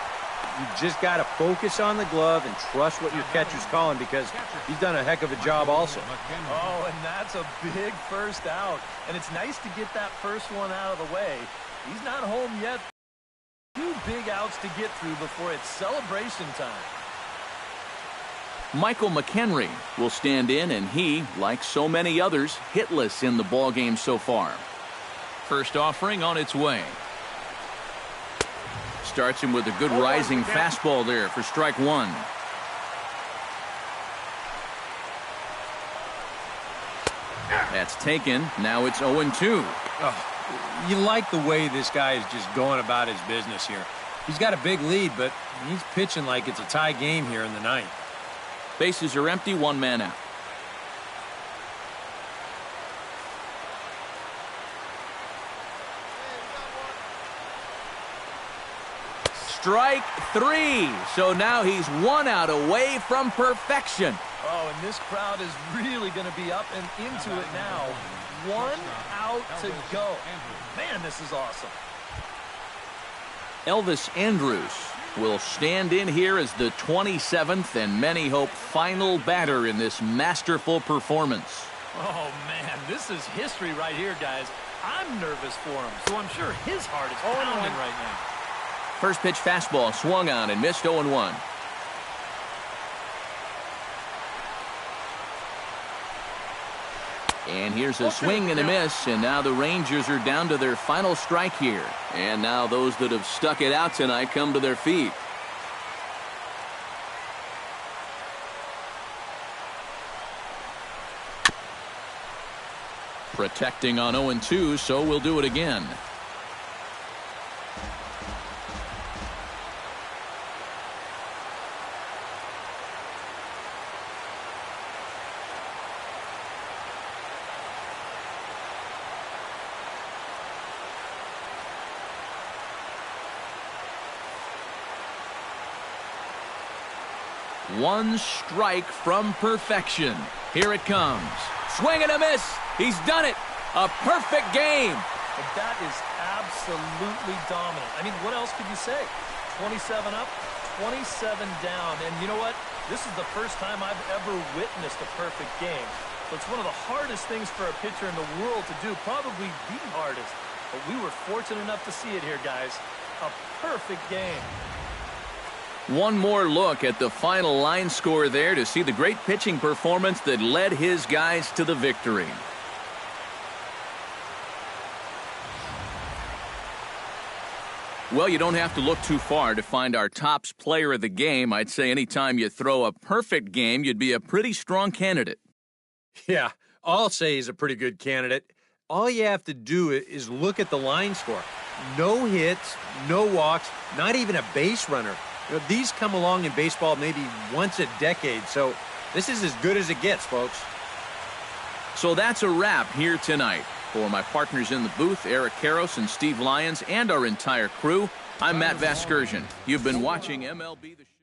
You just got to focus on the glove and trust what your catcher's calling, because he's done a heck of a job also. Oh, and that's a big first out. And it's nice to get that first one out of the way. He's not home yet. 2 big outs to get through before it's celebration time. Michael McHenry will stand in, and he, like so many others, hitless in the ballgame so far. First offering on its way. Starts him with a good rising fastball there for strike 1. That's taken. Now it's 0-2. Oh, you like the way this guy is just going about his business here. He's got a big lead, but he's pitching like it's a tie game here in the ninth. Bases are empty, 1 man out. Strike 3. So now he's 1 out away from perfection. Oh, and this crowd is really going to be up and into it now. 1 out to go. Man, this is awesome. Elvis Andrus will stand in here as the 27th and many hope final batter in this masterful performance. Oh, man, this is history right here, guys. I'm nervous for him, so I'm sure his heart is pounding right now. First pitch fastball swung on and missed, 0-1. And here's a swing and a miss, and now the Rangers are down to their final strike here. And now those that have stuck it out tonight come to their feet. Protecting on 0-2, so we'll do it again. One strike from perfection. Here it comes. Swing and a miss. He's done it. A perfect game. And that is absolutely dominant. I mean, what else could you say? 27 up, 27 down. And you know what? This is the first time I've ever witnessed a perfect game. So it's one of the hardest things for a pitcher in the world to do, probably the hardest. But we were fortunate enough to see it here, guys. A perfect game. One more look at the final line score there to see the great pitching performance that led his guys to the victory. Well, you don't have to look too far to find our tops player of the game. I'd say anytime you throw a perfect game, you'd be a pretty strong candidate. Yeah, I'll say he's a pretty good candidate. All you have to do is look at the line score. No hits, no walks, not even a base runner. You know, these come along in baseball maybe once a decade, so this is as good as it gets, folks. So that's a wrap here tonight. For my partners in the booth, Eric Karros and Steve Lyons, and our entire crew, I'm Matt Vasgersian. You've been watching MLB The Show.